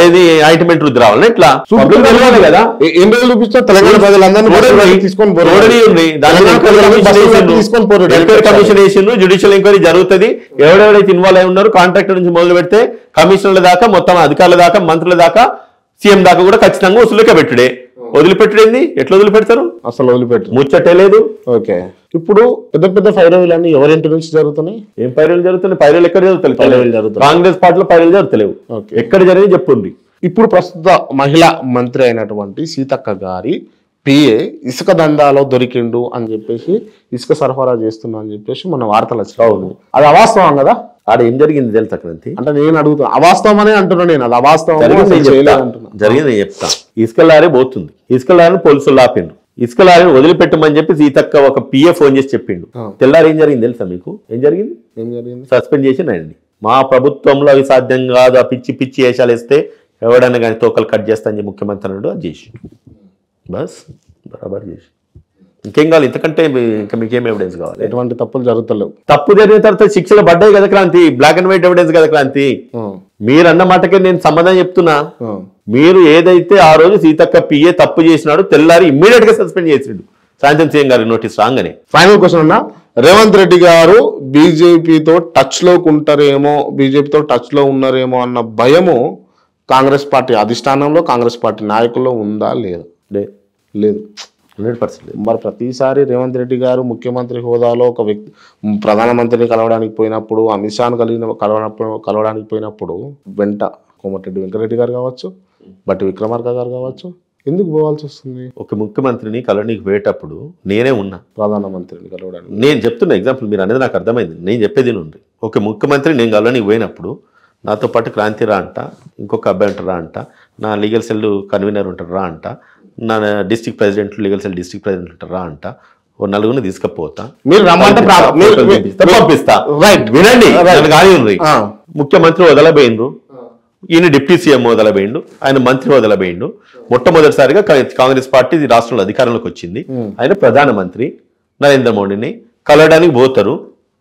ఏది ఐటమెంట్ రుద్ది రావాలి. ఇట్లా తెలియాలి కదా.
ఎన్ని రోజులు చూపిస్తా తెలంగాణ ప్రజలందరూ తీసుకొని
కమిషన్ వేసిండ్రు, జ్యుడిషియల్ ఎంక్వైరీ జరుగుతుంది. ఎవరెవరైతే ఇన్వాల్వ్ అయి ఉన్నారు కాంట్రాక్టర్ నుంచి మొదలు పెడితే కమిషనర్ల దాకా, మొత్తం అధికారుల దాకా, మంత్రుల దాకా, సీఎం దాకా కూడా ఖచ్చితంగా వసూలుకే పెట్టుడే. వదిలిపెట్టడేంది? ఎట్లా వదిలిపెడతారు?
అసలు వదిలిపెట్టు
ముచ్చటే లేదు.
ఓకే, ఇప్పుడు పెద్ద పైరవీలన్నీ ఎవరింటి నుంచి జరుగుతున్నాయి?
ఏం పైరవీలు జరుగుతున్నాయి? పైరవీలు ఎక్కడ జరుగుతాయి? కాంగ్రెస్ పార్టీలో పైరవీలు జరుగుతలేవు. ఎక్కడ జరిగి చెప్పుంది.
ఇప్పుడు ప్రస్తుత మహిళా మంత్రి అయినటువంటి సీతక్క గారి పిఏ ఇసుక దందాలో దొరికిండు అని చెప్పేసి, ఇసుక సరఫరా చేస్తున్నా అని చెప్పేసి మన వార్తలు వచ్చావు. అది అవాస్తవం కదా?
ఆడ ఏం జరిగింది తెలుసా క్రాంతి?
అంటే నేను అడుగుతున్నా, అవాస్తవం అనే అంటున్నా నేను. అది అవాస్తవం
జరిగింది చెప్తా. ఇసుక లారీ పోతుంది, ఇసుక లారీని పోలీసులు ఆపిండ్రు. ఇసుక లారీని వదిలిపెట్టమని చెప్పి సీతక్క ఒక పిఏ ఫోన్ చేసి చెప్పిండు. తెల్లారి ఏం జరిగింది తెలుసా మీకు? ఏం జరిగింది? సస్పెండ్ చేసి రండి. మా ప్రభుత్వంలో అవి సాధ్యం కాదు, ఆ పిచ్చి వేషాలు వేస్తే ఎవడన్నా కానీ తోకలు కట్ చేస్తా అని ముఖ్యమంత్రి అన్నాడు. అది చేసి బస్ బరాబర్ చేసి ఇంకేం కావాలి? ఇంతకంటే ఇంకా మీకేం ఎవిడెన్స్ కావాలి?
ఎటువంటి తప్పులు జరుగుతలేవు.
తప్పు జరిగిన తర్వాత శిక్షలు పడ్డాయి కదా Kranthi, black and white evidence కదా క్రాంతి. మీరు అన్న మాటకే నేను సమాధానం చెప్తున్నా. మీరు ఏదైతే ఆ రోజు సీతక్క పిఏ తప్పు చేసినాడు, తెల్లారి ఇమ్మీడియట్ గా సస్పెండ్ చేసిండు సాయంత్రం సీఎం గారి నోటీస్ రాగానే.
ఫైనల్ క్వశ్చన్ అన్న, రేవంత్ రెడ్డి గారు బీజేపీతో టచ్ లో ఉన్నారేమో అన్న భయము కాంగ్రెస్ పార్టీ అధిష్టానంలో, కాంగ్రెస్ పార్టీ నాయకుల్లో ఉందా లేదా? లేదు, 100%. మరి ప్రతిసారి రేవంత్ రెడ్డి గారు ముఖ్యమంత్రి హోదాలో ఒక వ్యక్తి ప్రధానమంత్రిని కలవడానికి పోయినప్పుడు, అమిత్ షాను కలవడానికి పోయినప్పుడు వెంట కోమటిరెడ్డి వెంకటరెడ్డి గారు కావచ్చు, బట్టి విక్రమార్క గారు కావచ్చు, ఎందుకు పోవాల్సి వస్తుంది?
ఒక ముఖ్యమంత్రిని కలవడానికి పోయేటప్పుడు నేనే ఉన్నా,
ప్రధానమంత్రిని కలవడానికి.
నేను చెప్తున్న ఎగ్జాంపుల్ మీరు అనేది నాకు అర్థమైంది. నేను చెప్పేది నుండి ఒక ముఖ్యమంత్రి నేను కలవడానికి పోయినప్పుడు నాతో పాటు క్రాంతి రా అంట, ఇంకొక అబ్బాయి ఉంటారా అంట, నా లీగల్ సెల్ కన్వీనర్ ఉంటారా అంట, నా district president legal cell district president ఉంటారా అంట, ఓ నలుగురిని తీసుకుపోతా,
మీరు రమ్మంటే
పంపిస్తా. వినండి, కానీ ముఖ్యమంత్రి వదలబోయిండ్రు, ఈయన డిప్యూటీ సీఎం వదలబోయిండు, ఆయన మంత్రి వదలబోయిండు. మొట్టమొదటిసారిగా కాంగ్రెస్ పార్టీ రాష్ట్రంలో అధికారంలోకి వచ్చింది. ఆయన ప్రధానమంత్రి నరేంద్ర మోడీని కలవడానికి పోతారు,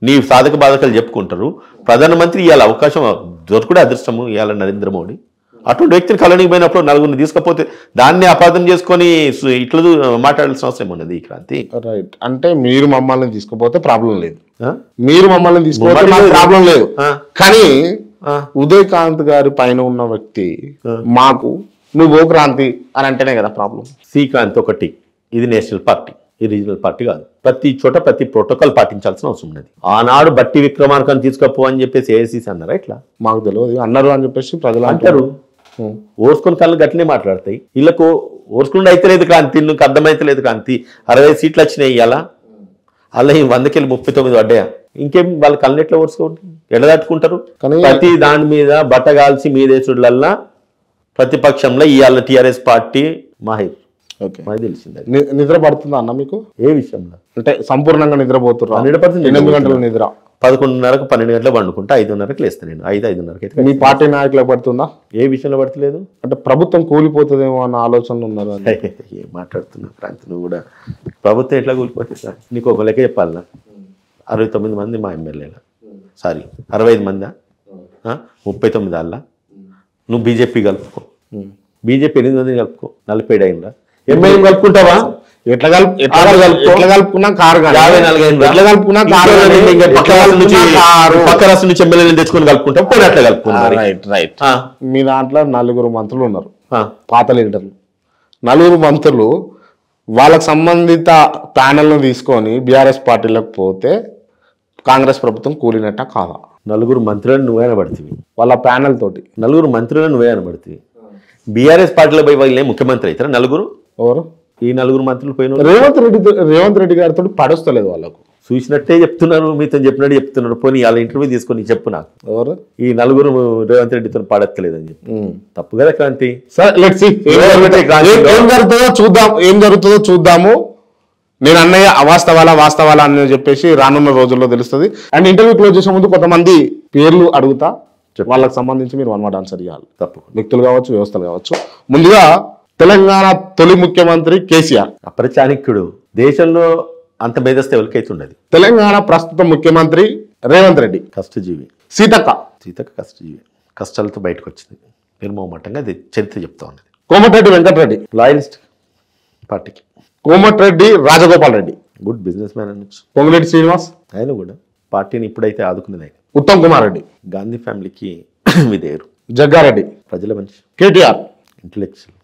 నీ సాధక బాధకాలు చెప్పుకుంటారు. ప్రధానమంత్రి ఇవాళ అవకాశం దొరకడే అదృష్టము ఇవాళ నరేంద్ర మోడీ. అటువంటి వ్యక్తిని కలవడానికి పోయినప్పుడు నలుగురిని తీసుకపోతే దాన్ని అపార్థం చేసుకొని ఇట్లా మాట్లాడాల్సిన అవసరం ఉన్నది క్రాంతి.
రైట్, అంటే మీరు మమ్మల్ని తీసుకుపోతే ప్రాబ్లం లేదు, మీరు మమ్మల్ని తీసుకుపోతే ప్రాబ్లం లేదు. కానీ ఉదయకాంత్ గారి పైన ఉన్న వ్యక్తి మాకు నువ్వు క్రాంతి అని అంటేనే కదా ప్రాబ్లం.
శ్రీకాంత్ ఒకటి, ఇది నేషనల్ పార్టీ, ఈ రీజనల్ పార్టీ కాదు. ప్రతి చోట ప్రతి ప్రోటోకాల్ పాటించాల్సిన అవసరం ఉన్నది. ఆనాడు బట్టి విక్రమార్కని తీసుకపో అని చెప్పేసి ఏఐసీసీ అన్నారా? ఇట్లా
మాకు తెలియదు అన్నారు అని చెప్పేసి ప్రజలు
అంటారు. ఓర్చుకుని కళ్ళు గట్లనే మాట్లాడతాయి. వీళ్ళకు ఓర్చుకుండా అయితే లేదు క్రాంతి, నువ్వు అర్థమైతే లేదు క్రాంతి. 60 సీట్లు వచ్చినాయి ఇవాళ, అలా 100కి 39 పడ్డాయా? ఇంకేం వాళ్ళ కళ్ళని ఎట్లా ఓర్చుకోండి, ఎట్లా తట్టుకుంటారు? ప్రతి దాని మీద బట్టగాల్సి మీదేసుడులల్లా ప్రతిపక్షంలో ఇవాళ టీఆర్ఎస్ పార్టీ మాహిర్. మాకు తెలిసింది.
నిద్ర పడుతుందా అన్న మీకు?
ఏ విషయంలో
అంటే సంపూర్ణంగా నిద్రపోతున్నారు?
100%.
8 గంటల నిద్ర.
11:30కు 12 గంటలకు పండుకుంటా, 5:30కి లేస్తాను నేను. 5:30కి అయితే.
మీ పార్టీ నాయకులకు పడుతుందా?
ఏ విషయంలో పడతలేదు?
అంటే ప్రభుత్వం కూలిపోతుందేమో అన్న ఆలోచనలు ఉన్నారు.
ఏం మాట్లాడుతున్నావు క్రాంతి నువ్వు కూడా? ప్రభుత్వం ఎట్లా కూలిపోతుంది సార్? నీకు ఒక లెక్క చెప్పాలన్నా, 69 మంది మా ఎమ్మెల్యేలు, సారీ 65 మందా, 39 అల్లా నువ్వు బీజేపీ కలుపుకో, బీజేపీ 8 మందిని కలుపుకో, 47 అయిందా? ఎమ్మెల్యే కలుపుకుంటావా?
ఎట్లా కలుపుకున్నా కారు,
పక్క రాష్ట్రం నుంచి ఎమ్మెల్యేలు తెచ్చుకొని కలుపుకుంటాం. పోనీ అట్లా కలుపుకున్నారు.
రైట్. మీ దాంట్లో 4 మంత్రులు ఉన్నారు, పాత లీడర్లు. 4 మంత్రులు వాళ్ళకు సంబంధిత ప్యానెల్ను తీసుకొని బీఆర్ఎస్ పార్టీలకు పోతే కాంగ్రెస్ ప్రభుత్వం కూలినట్ట కాదా?
4 మంత్రులను నువ్వే అనబడుతుంది,
వాళ్ళ ప్యానెల్ తోటి
4 మంత్రులను నువ్వే అనబడుతుంది. బీఆర్ఎస్ పార్టీలో పోయి వాళ్ళే ముఖ్యమంత్రి అవుతారా 4?
ఎవరు?
ఈ 4 మంత్రులు పోయిన
రేవంత్ రెడ్డి గారితో పడొస్తలేదు వాళ్ళకు.
చూసినట్టే చెప్తున్నారు, మీతో చెప్పినట్టు చెప్తున్నారు. పోనీ వాళ్ళ ఇంటర్వ్యూ తీసుకొని చెప్పు నాకు,
ఎవరు
ఈ నలుగురు రేవంత్ రెడ్డితో పాడెత్తలేదని చెప్పి. తప్పు కదా క్రాంతి.
సరే లెట్స్ సీ ఏం జరుగుతుందో చూద్దాము. నేను అన్నయ్య వాస్తవాలా అని చెప్పేసి రానున్న రోజుల్లో తెలుస్తుంది. అండ్ ఇంటర్వ్యూ క్లోజ్ చేసే ముందు కొంతమంది పేర్లు అడుగుతా, వాళ్ళకి సంబంధించి మీరు వన్ వర్డ్ ఆన్సర్ ఇవ్వాలి.
తప్పకుండా.
వ్యక్తులు కావచ్చు, వ్యవస్థలు కావచ్చు. ముందుగా తెలంగాణ తొలి ముఖ్యమంత్రి కేసీఆర్,
అప్రచాణిక్యుడు, దేశంలో అంత మేధస్థ ఎవరికైతే ఉండదు.
తెలంగాణ ప్రస్తుత ముఖ్యమంత్రి రేవంత్ రెడ్డి,
కష్టజీవి.
సీతక్క
కష్టజీవి, కష్టాలతో బయటకు వచ్చింది నిర్మోహమాటంగా. అది చరిత్ర చెప్తా ఉన్నది.
కోమటిరెడ్డి వెంకటరెడ్డి,
లాయలిస్ట్ పార్టీకి.
Komatireddy Rajagopal Reddy,
good business man అనొచ్చు.
పొంగులేటి శ్రీనివాస్,
ఆయన కూడా పార్టీని ఇప్పుడైతే ఆదుకునేది ఆయన.
ఉత్తమ్ కుమార్ రెడ్డి,
గాంధీ ఫ్యామిలీకి విధేయుడు.
జగ్గారెడ్డి,
ప్రజల మనిషి.
కేటీఆర్,
ఇంటలెక్చువల్.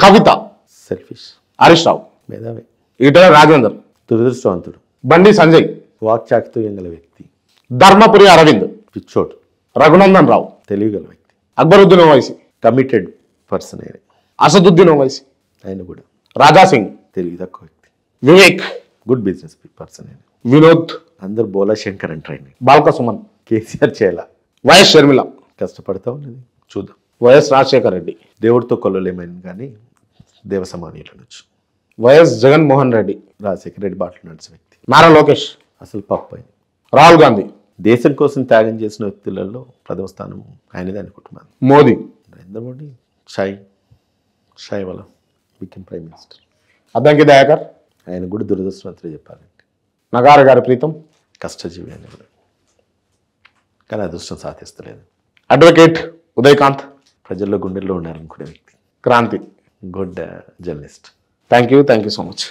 కవిత,
సెల్ఫిష్.
హరీష్ రావు,
మేధావి.
ఈటల రాజేందర్,
దురదృష్టవంతుడు.
బండి సంజయ్,
వాక్చాతుర్యం గల వ్యక్తి.
ధర్మపురి అరవింద్,
పిచ్చోడు.
రఘునందన్ రావు,
తెలివిగల వ్యక్తి.
అక్బరుద్దీన్ ఓవైసీ,
కమిటెడ్ పర్సన్ ఆయన.
అసదుద్దీన్ ఓవైసీ,
ఆయన కూడా
రాజా సింగ్,
తెలివి తక్కువ వ్యక్తి.
వివేక్,
గుడ్ బిజినెస్ పర్సన్ ఆయన.
వినోద్,
అందరు బోలా శంకర్ అంటారు ఆయన.
బాల్క సుమన్,
కేసీఆర్ చేయాల.
వైఎస్ షర్మిల,
కష్టపడతా ఉన్నది, చూద్దాం.
వైఎస్ రాజశేఖర్ రెడ్డి,
దేవుడితో కొల్లలేమైంది కానీ దేవ సమానీయులు అనొచ్చు.
వైఎస్ జగన్మోహన్ రెడ్డి,
రాజశేఖర రెడ్డి బాటలు నడిచిన వ్యక్తి.
నారా లోకేష్,
అసలు పప్పు ఆయన.
రాహుల్ గాంధీ,
దేశం కోసం త్యాగం చేసిన వ్యక్తులలో ప్రథమ స్థానం ఆయనదే అనుకుంటున్నాను.
మోదీ,
నరేంద్ర మోడీ షాయ్ వల్ల became prime minister.
Addanki Dayakar,
ఆయన కూడా దురదృష్టవంతులు చెప్పాలంటే.
నగార గారి ప్రీతం,
కష్టజీవి ఆయన కూడా, కానీ అదృష్టం సాధిస్తలేదు.
అడ్వకేట్ ఉదయకాంత్,
ప్రజల్లో గుండెల్లో ఉండాలనుకునే వ్యక్తి.
Kranthi.
Good journalist.
Thank you so much.